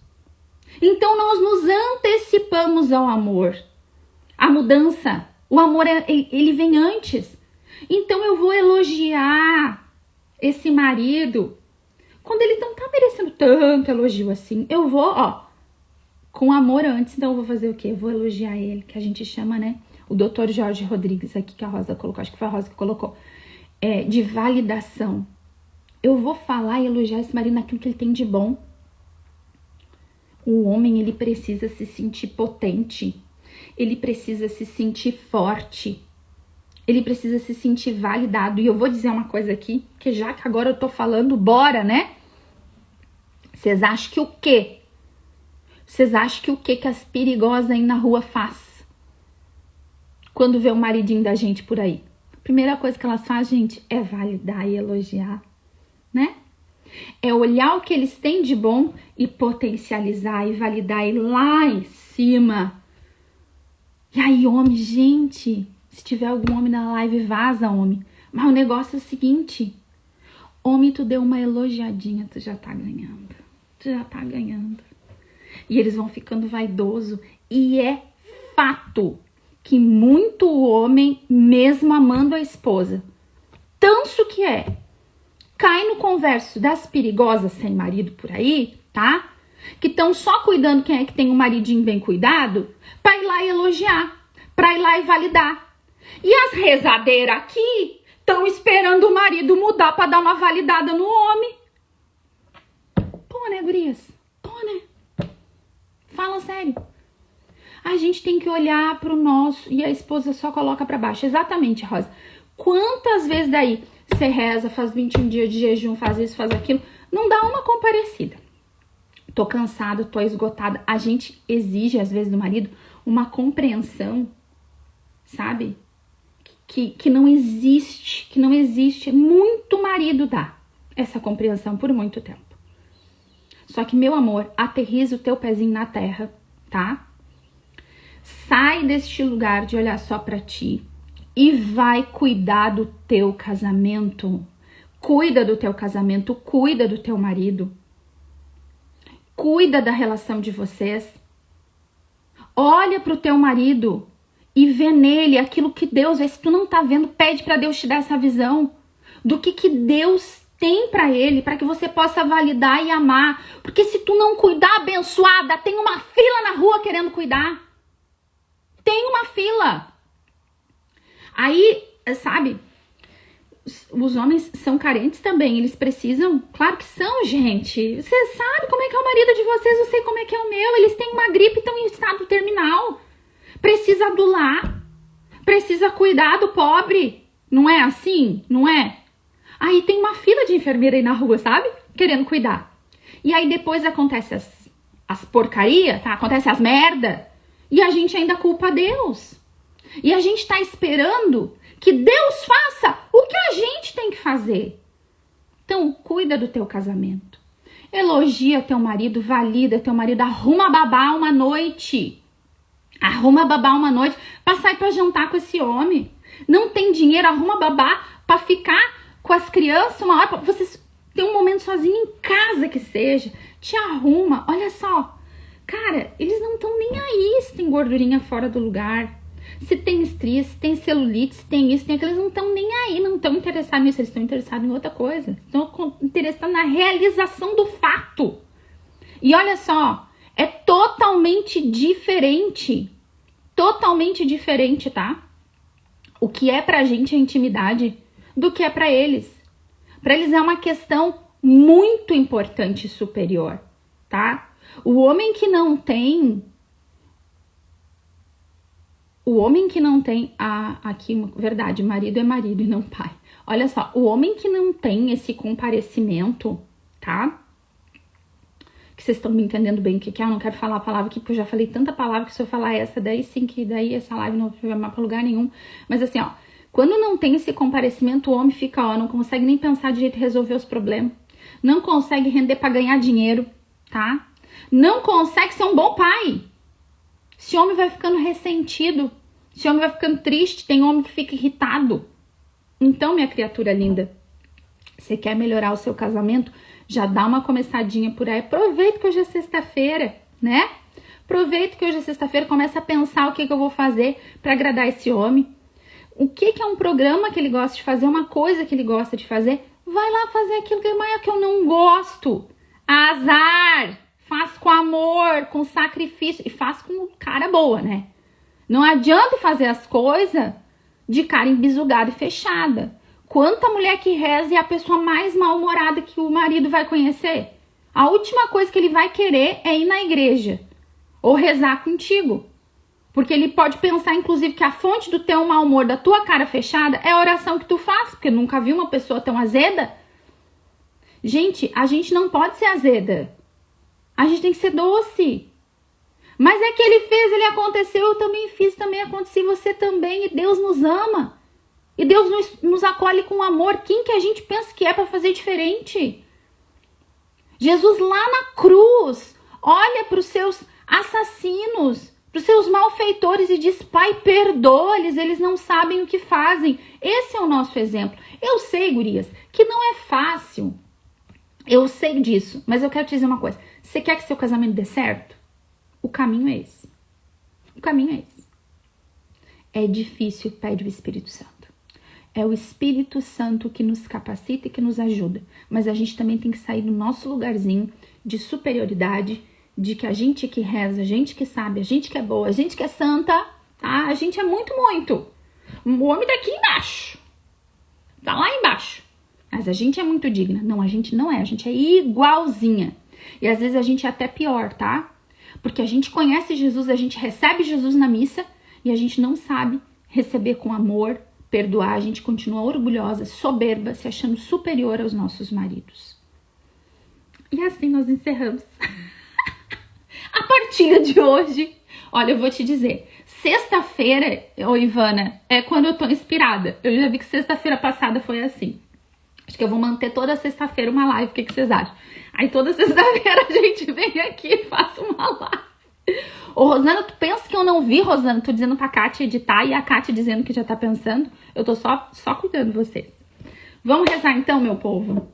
Então nós nos antecipamos ao amor. A mudança, o amor, ele vem antes. Então eu vou elogiar esse marido quando ele não tá merecendo tanto elogio assim. Eu vou, com amor antes. Então eu vou fazer o quê? Eu vou elogiar ele, que a gente chama, né? O Dr. Jorge Rodrigues aqui, que a Rosa colocou, acho que foi a Rosa que colocou, de validação. Eu vou falar e elogiar esse marido naquilo que ele tem de bom. O homem, ele precisa se sentir potente. Ele precisa se sentir forte. Ele precisa se sentir validado. E eu vou dizer uma coisa aqui, que já que agora eu tô falando, bora, né? Vocês acham que o quê? Vocês acham que o quê que as perigosas aí na rua faz? Quando vê o maridinho da gente por aí. A primeira coisa que elas fazem, gente, é validar e elogiar, né? É olhar o que eles têm de bom e potencializar e validar e lá em cima. E aí, homem, gente, se tiver algum homem na live, vaza, homem. Mas o negócio é o seguinte, homem, tu deu uma elogiadinha, tu já tá ganhando. Tu já tá ganhando. E eles vão ficando vaidoso. E é fato que muito homem, mesmo amando a esposa, tanso que é, cai no converso das perigosas sem marido por aí, tá? Que estão só cuidando quem é que tem um maridinho bem cuidado, pra ir lá e elogiar, pra ir lá e validar. E as rezadeiras aqui estão esperando o marido mudar pra dar uma validada no homem. Pô, né, gurias? Pô, né? Fala sério. A gente tem que olhar pro nosso e a esposa só coloca pra baixo. Exatamente, Rosa. Quantas vezes daí você reza, faz 21 dias de jejum, faz isso, faz aquilo, não dá uma comparecida. Tô cansada, tô esgotada. A gente exige, às vezes, do marido uma compreensão, sabe? Que não existe, que não existe. Muito marido dá essa compreensão por muito tempo. Só que, meu amor, aterriza o teu pezinho na terra, tá? Sai deste lugar de olhar só pra ti e vai cuidar do teu casamento. Cuida do teu casamento, cuida do teu marido. Cuida da relação de vocês. Olha pro teu marido e vê nele aquilo que Deus vê. Se tu não tá vendo, pede para Deus te dar essa visão do que Deus tem para ele, para que você possa validar e amar. Porque se tu não cuidar, abençoada, tem uma fila na rua querendo cuidar. Tem uma fila. Aí, sabe, os homens são carentes também, eles precisam, claro que são, gente. Você sabe como é que é o marido de vocês, eu sei como é que é o meu. Eles têm uma gripe e estão em estado terminal. Precisa adular, precisa cuidar do pobre. Não é assim? Não é? Aí tem uma fila de enfermeira aí na rua, sabe? Querendo cuidar. E aí depois acontece as porcaria, tá? Acontece as merda. E a gente ainda culpa Deus. E a gente tá esperando que Deus faça o que a gente tem que fazer. Então, cuida do teu casamento. Elogia teu marido, valida teu marido, arruma babá uma noite. Arruma babá uma noite pra sair pra jantar com esse homem. Não tem dinheiro, arruma babá pra ficar com as crianças uma hora, pra vocês terem um momento sozinho em casa que seja. Te arruma, olha só. Cara, eles não estão nem aí se tem gordurinha fora do lugar. Se tem estria, se tem celulite, se tem isso, tem aquilo, eles não estão nem aí, não estão interessados nisso, eles estão interessados em outra coisa. Estão interessados na realização do fato. E olha só, é totalmente diferente, tá? O que é pra gente a intimidade do que é pra eles. Pra eles é uma questão muito importante e superior, tá? O homem que não tem, aqui, verdade, marido é marido e não pai. Olha só, o homem que não tem esse comparecimento, tá? Que vocês estão me entendendo bem o que é, eu não quero falar a palavra aqui, porque eu já falei tanta palavra que se eu falar essa, daí sim, que daí essa live não vai mais pra lugar nenhum. Mas assim, ó, quando não tem esse comparecimento, o homem fica, ó, não consegue nem pensar direito em resolver os problemas, não consegue render pra ganhar dinheiro, tá? Não consegue ser um bom pai. Esse homem vai ficando ressentido, esse homem vai ficando triste, tem homem que fica irritado. Então, minha criatura linda, você quer melhorar o seu casamento? Já dá uma começadinha por aí. Aproveita que hoje é sexta-feira, né? Aproveita que hoje é sexta-feira, começa a pensar o que eu vou fazer para agradar esse homem. O que é um programa que ele gosta de fazer, uma coisa que ele gosta de fazer. Vai lá fazer aquilo que eu não gosto. Azar! Faz com amor, com sacrifício e faz com cara boa, né? Não adianta fazer as coisas de cara embisugada e fechada. Quanta mulher que reza é a pessoa mais mal-humorada que o marido vai conhecer? A última coisa que ele vai querer é ir na igreja ou rezar contigo. Porque ele pode pensar, inclusive, que a fonte do teu mau humor, da tua cara fechada, é a oração que tu faz, porque nunca viu uma pessoa tão azeda. Gente, a gente não pode ser azeda. A gente tem que ser doce. Mas é que ele fez, ele aconteceu, eu também fiz, também aconteceu, você também. E Deus nos ama. E Deus nos acolhe com amor. Quem que a gente pensa que é para fazer diferente? Jesus lá na cruz olha para os seus assassinos, para os seus malfeitores e diz, Pai, perdoa-lhes, eles não sabem o que fazem. Esse é o nosso exemplo. Eu sei, gurias, que não é fácil. Eu sei disso, mas eu quero te dizer uma coisa. Você quer que seu casamento dê certo? O caminho é esse. O caminho é esse. É difícil, pede o Espírito Santo. É o Espírito Santo que nos capacita e que nos ajuda. Mas a gente também tem que sair do nosso lugarzinho de superioridade, de que a gente que reza, a gente que sabe, a gente que é boa, a gente que é santa, tá? A gente é muito. O homem tá aqui embaixo. Tá lá embaixo. Mas a gente é muito digna. Não, a gente não é. A gente é igualzinha. E às vezes a gente é até pior, tá? Porque a gente conhece Jesus, a gente recebe Jesus na missa e a gente não sabe receber com amor, perdoar. A gente continua orgulhosa, soberba, se achando superior aos nossos maridos. E assim nós encerramos a partilha de hoje. Olha, eu vou te dizer, sexta-feira, ô Ivana, é quando eu tô inspirada. Eu já vi que sexta-feira passada foi assim. Acho que eu vou manter toda sexta-feira uma live, o que vocês acham? Aí toda sexta-feira a gente vem aqui e faz uma live. Ô Rosana, tu pensa que eu não vi, Rosana? Tô dizendo pra Kátia editar e a Kátia dizendo que já tá pensando. Eu tô só cuidando de vocês. Vamos rezar então, meu povo?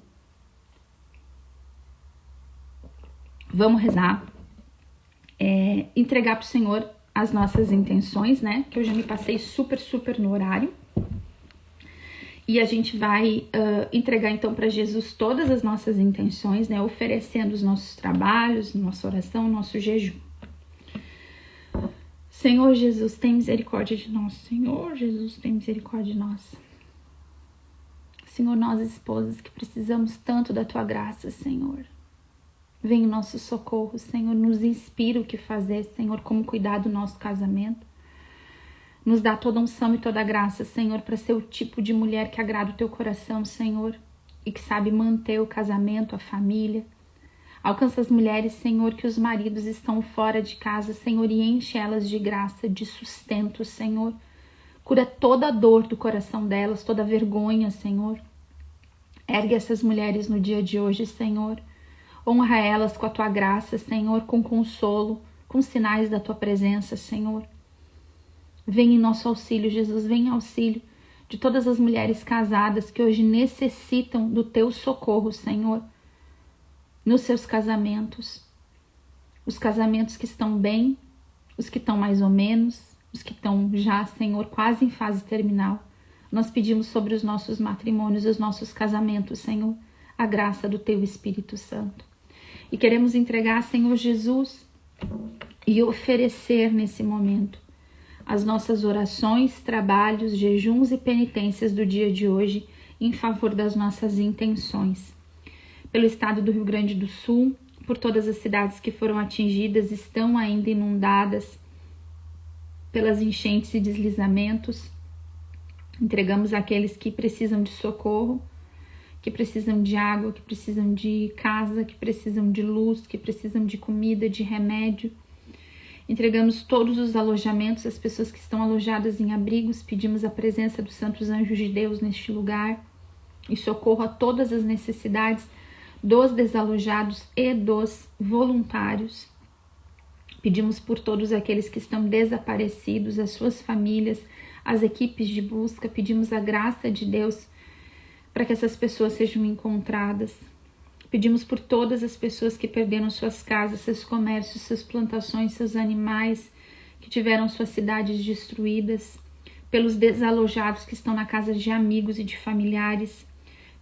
Vamos rezar, entregar para o Senhor as nossas intenções, né? Que eu já me passei super no horário. E a gente vai entregar então para Jesus todas as nossas intenções, né? Oferecendo os nossos trabalhos, nossa oração, nosso jejum. Senhor Jesus, tem misericórdia de nós. Senhor Jesus, tem misericórdia de nós. Senhor, nós esposas que precisamos tanto da tua graça, Senhor. Vem em nosso socorro, Senhor, nos inspira o que fazer, Senhor, como cuidar do nosso casamento. Nos dá toda unção e toda graça, Senhor, para ser o tipo de mulher que agrada o teu coração, Senhor, e que sabe manter o casamento, a família. Alcança as mulheres, Senhor, que os maridos estão fora de casa, Senhor, e enche elas de graça, de sustento, Senhor. Cura toda a dor do coração delas, toda a vergonha, Senhor. Ergue essas mulheres no dia de hoje, Senhor. Honra elas com a tua graça, Senhor, com consolo, com sinais da tua presença, Senhor. Vem em nosso auxílio, Jesus, vem em auxílio de todas as mulheres casadas que hoje necessitam do teu socorro, Senhor, nos seus casamentos. Os casamentos que estão bem, os que estão mais ou menos, os que estão já, Senhor, quase em fase terminal. Nós pedimos sobre os nossos matrimônios, os nossos casamentos, Senhor, a graça do teu Espírito Santo. E queremos entregar, Senhor Jesus, e oferecer nesse momento as nossas orações, trabalhos, jejuns e penitências do dia de hoje em favor das nossas intenções. Pelo estado do Rio Grande do Sul, por todas as cidades que foram atingidas, estão ainda inundadas pelas enchentes e deslizamentos. Entregamos aqueles que precisam de socorro, que precisam de água, que precisam de casa, que precisam de luz, que precisam de comida, de remédio. Entregamos todos os alojamentos, as pessoas que estão alojadas em abrigos. Pedimos a presença dos santos anjos de Deus neste lugar e socorro a todas as necessidades dos desalojados e dos voluntários. Pedimos por todos aqueles que estão desaparecidos, as suas famílias, as equipes de busca. Pedimos a graça de Deus para que essas pessoas sejam encontradas. Pedimos por todas as pessoas que perderam suas casas, seus comércios, suas plantações, seus animais, que tiveram suas cidades destruídas, pelos desalojados que estão na casa de amigos e de familiares,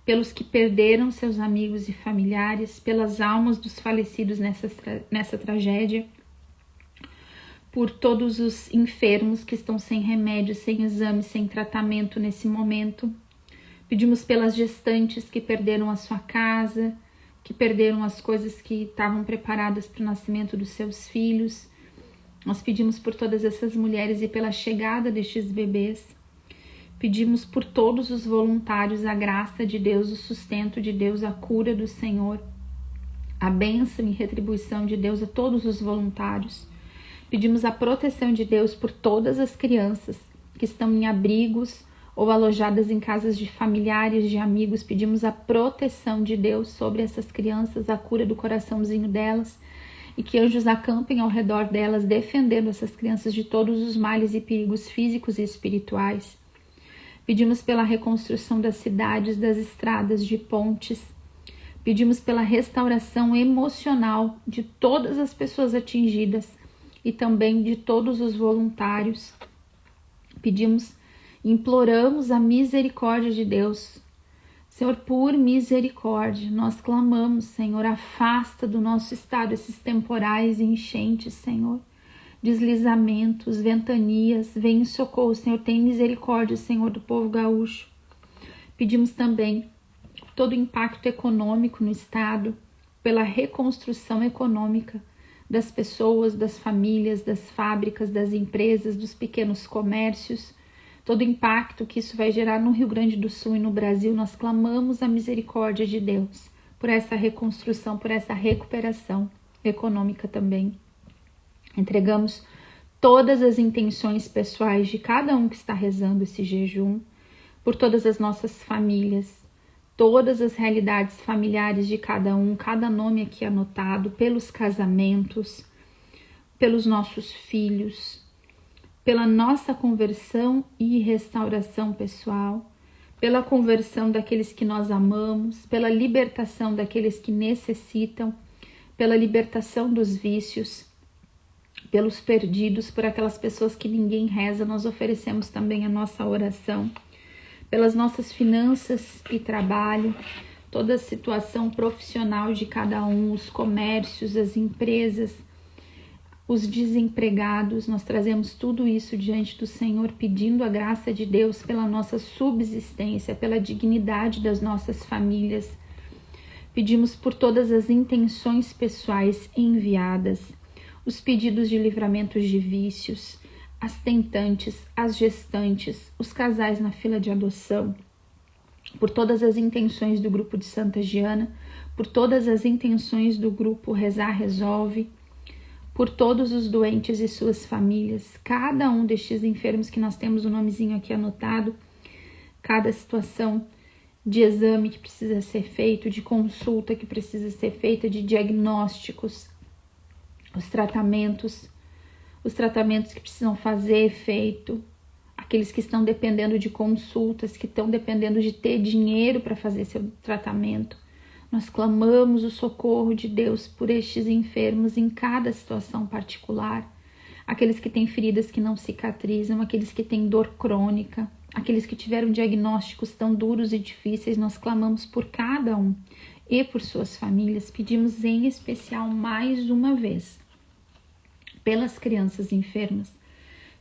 pelos que perderam seus amigos e familiares, pelas almas dos falecidos nessa tragédia, por todos os enfermos que estão sem remédio, sem exame, sem tratamento nesse momento. Pedimos pelas gestantes que perderam a sua casa, que perderam as coisas que estavam preparadas para o nascimento dos seus filhos. Nós pedimos por todas essas mulheres e pela chegada destes bebês. Pedimos por todos os voluntários a graça de Deus, o sustento de Deus, a cura do Senhor, a bênção e retribuição de Deus a todos os voluntários. Pedimos a proteção de Deus por todas as crianças que estão em abrigos ou alojadas em casas de familiares, de amigos. Pedimos a proteção de Deus sobre essas crianças, a cura do coraçãozinho delas, e que anjos acampem ao redor delas, defendendo essas crianças de todos os males e perigos físicos e espirituais. Pedimos pela reconstrução das cidades, das estradas, de pontes. Pedimos pela restauração emocional de todas as pessoas atingidas e também de todos os voluntários. Pedimos, imploramos a misericórdia de Deus. Senhor, por misericórdia, nós clamamos, Senhor, afasta do nosso estado esses temporais e enchentes, Senhor, deslizamentos, ventanias, vem em socorro, Senhor, tem misericórdia, Senhor, do povo gaúcho. Pedimos também todo o impacto econômico no estado, pela reconstrução econômica das pessoas, das famílias, das fábricas, das empresas, dos pequenos comércios, todo o impacto que isso vai gerar no Rio Grande do Sul e no Brasil. Nós clamamos a misericórdia de Deus por essa reconstrução, por essa recuperação econômica também. Entregamos todas as intenções pessoais de cada um que está rezando esse jejum, por todas as nossas famílias, todas as realidades familiares de cada um, cada nome aqui anotado, pelos casamentos, pelos nossos filhos, pela nossa conversão e restauração pessoal, pela conversão daqueles que nós amamos, pela libertação daqueles que necessitam, pela libertação dos vícios, pelos perdidos, por aquelas pessoas que ninguém reza, nós oferecemos também a nossa oração, pelas nossas finanças e trabalho, toda a situação profissional de cada um, os comércios, as empresas, os desempregados, nós trazemos tudo isso diante do Senhor, pedindo a graça de Deus pela nossa subsistência, pela dignidade das nossas famílias. Pedimos por todas as intenções pessoais enviadas, os pedidos de livramentos de vícios, as tentantes, as gestantes, os casais na fila de adoção, por todas as intenções do grupo de Santa Giana, por todas as intenções do grupo Rezar Resolve, por todos os doentes e suas famílias, cada um destes enfermos que nós temos o nomezinho aqui anotado, cada situação de exame que precisa ser feito, de consulta que precisa ser feita, de diagnósticos, os tratamentos que precisam fazer efeito, aqueles que estão dependendo de consultas, que estão dependendo de ter dinheiro para fazer seu tratamento. Nós clamamos o socorro de Deus por estes enfermos em cada situação particular, aqueles que têm feridas que não cicatrizam, aqueles que têm dor crônica, aqueles que tiveram diagnósticos tão duros e difíceis, nós clamamos por cada um e por suas famílias. Pedimos em especial mais uma vez pelas crianças enfermas,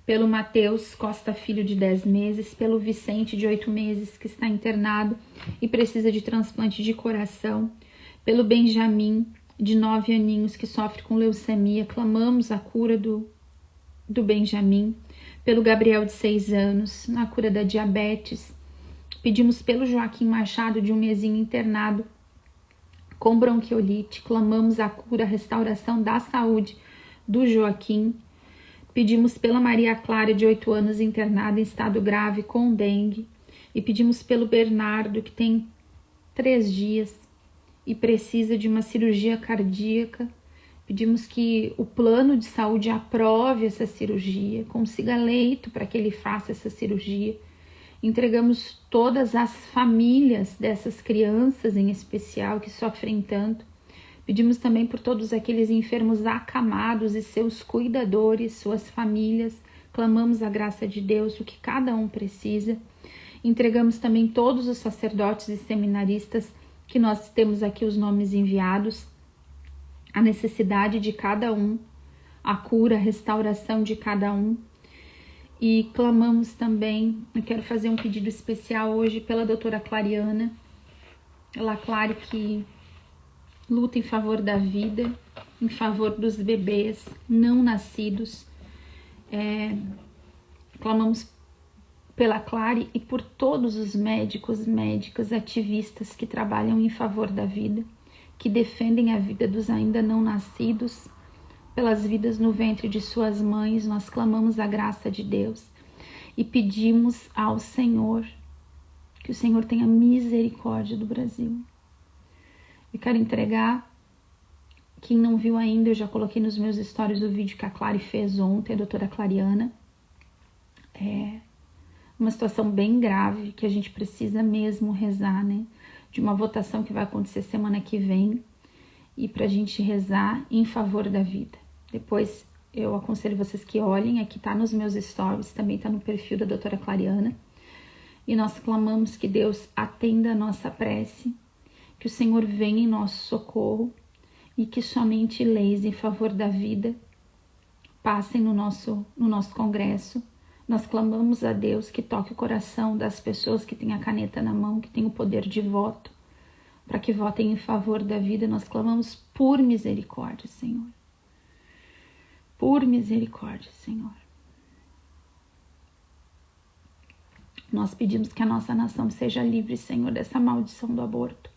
pelo Mateus Costa Filho de 10 meses, pelo Vicente de 8 meses que está internado e precisa de transplante de coração, pelo Benjamin de 9 aninhos que sofre com leucemia, clamamos a cura do Benjamin, pelo Gabriel de 6 anos, na cura da diabetes, pedimos pelo Joaquim Machado de 1 mesinho internado com bronquiolite, clamamos a cura, a restauração da saúde do Joaquim. Pedimos pela Maria Clara, de 8 anos, internada em estado grave com dengue. E pedimos pelo Bernardo, que tem 3 dias e precisa de uma cirurgia cardíaca. Pedimos que o plano de saúde aprove essa cirurgia, consiga leito para que ele faça essa cirurgia. Entregamos todas as famílias dessas crianças, em especial, que sofrem tanto. Pedimos também por todos aqueles enfermos acamados e seus cuidadores, suas famílias. Clamamos a graça de Deus, o que cada um precisa. Entregamos também todos os sacerdotes e seminaristas, que nós temos aqui os nomes enviados, a necessidade de cada um, a cura, a restauração de cada um. E clamamos também, eu quero fazer um pedido especial hoje pela doutora Clariana, ela, claro, que luta em favor da vida, em favor dos bebês não nascidos. Clamamos pela Clare e por todos os médicos, médicas, ativistas que trabalham em favor da vida, que defendem a vida dos ainda não nascidos, pelas vidas no ventre de suas mães. Nós clamamos a graça de Deus e pedimos ao Senhor que o Senhor tenha misericórdia do Brasil. Eu quero entregar, quem não viu ainda, eu já coloquei nos meus stories o vídeo que a Clary fez ontem, a doutora Clariana. É uma situação bem grave, que a gente precisa mesmo rezar, né? De uma votação que vai acontecer semana que vem, e pra gente rezar em favor da vida. Depois eu aconselho vocês que olhem, aqui tá nos meus stories, também tá no perfil da doutora Clariana. E nós clamamos que Deus atenda a nossa prece, que o Senhor venha em nosso socorro e que somente leis em favor da vida passem no nosso congresso. Nós clamamos a Deus que toque o coração das pessoas que têm a caneta na mão, que têm o poder de voto, para que votem em favor da vida. Nós clamamos por misericórdia, Senhor. Por misericórdia, Senhor. Nós pedimos que a nossa nação seja livre, Senhor, dessa maldição do aborto.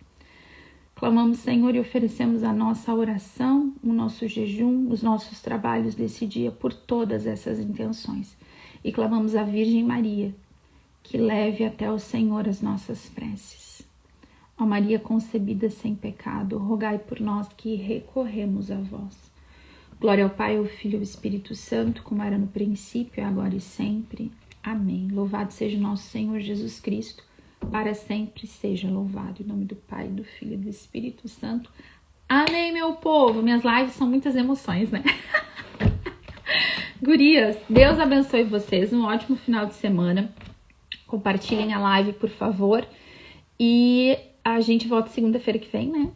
Clamamos, Senhor, e oferecemos a nossa oração, o nosso jejum, os nossos trabalhos desse dia por todas essas intenções. E clamamos a Virgem Maria, que leve até o Senhor as nossas preces. Ó Maria concebida sem pecado, rogai por nós que recorremos a vós. Glória ao Pai, ao Filho e ao Espírito Santo, como era no princípio, agora e sempre. Amém. Louvado seja o nosso Senhor Jesus Cristo, para sempre seja louvado. Em nome do Pai, do Filho e do Espírito Santo. Amém, meu povo. Minhas lives são muitas emoções, né? Gurias, Deus abençoe vocês. Um ótimo final de semana. Compartilhem a live, por favor. E a gente volta segunda-feira que vem, né?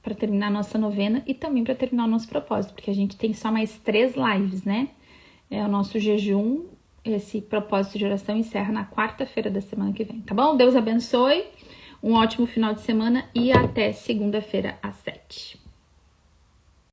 Para terminar a nossa novena e também para terminar o nosso propósito, porque a gente tem só mais 3 lives, né? É o nosso jejum. Esse propósito de oração encerra na quarta-feira da semana que vem, tá bom? Deus abençoe. Um ótimo final de semana e até segunda-feira às 7.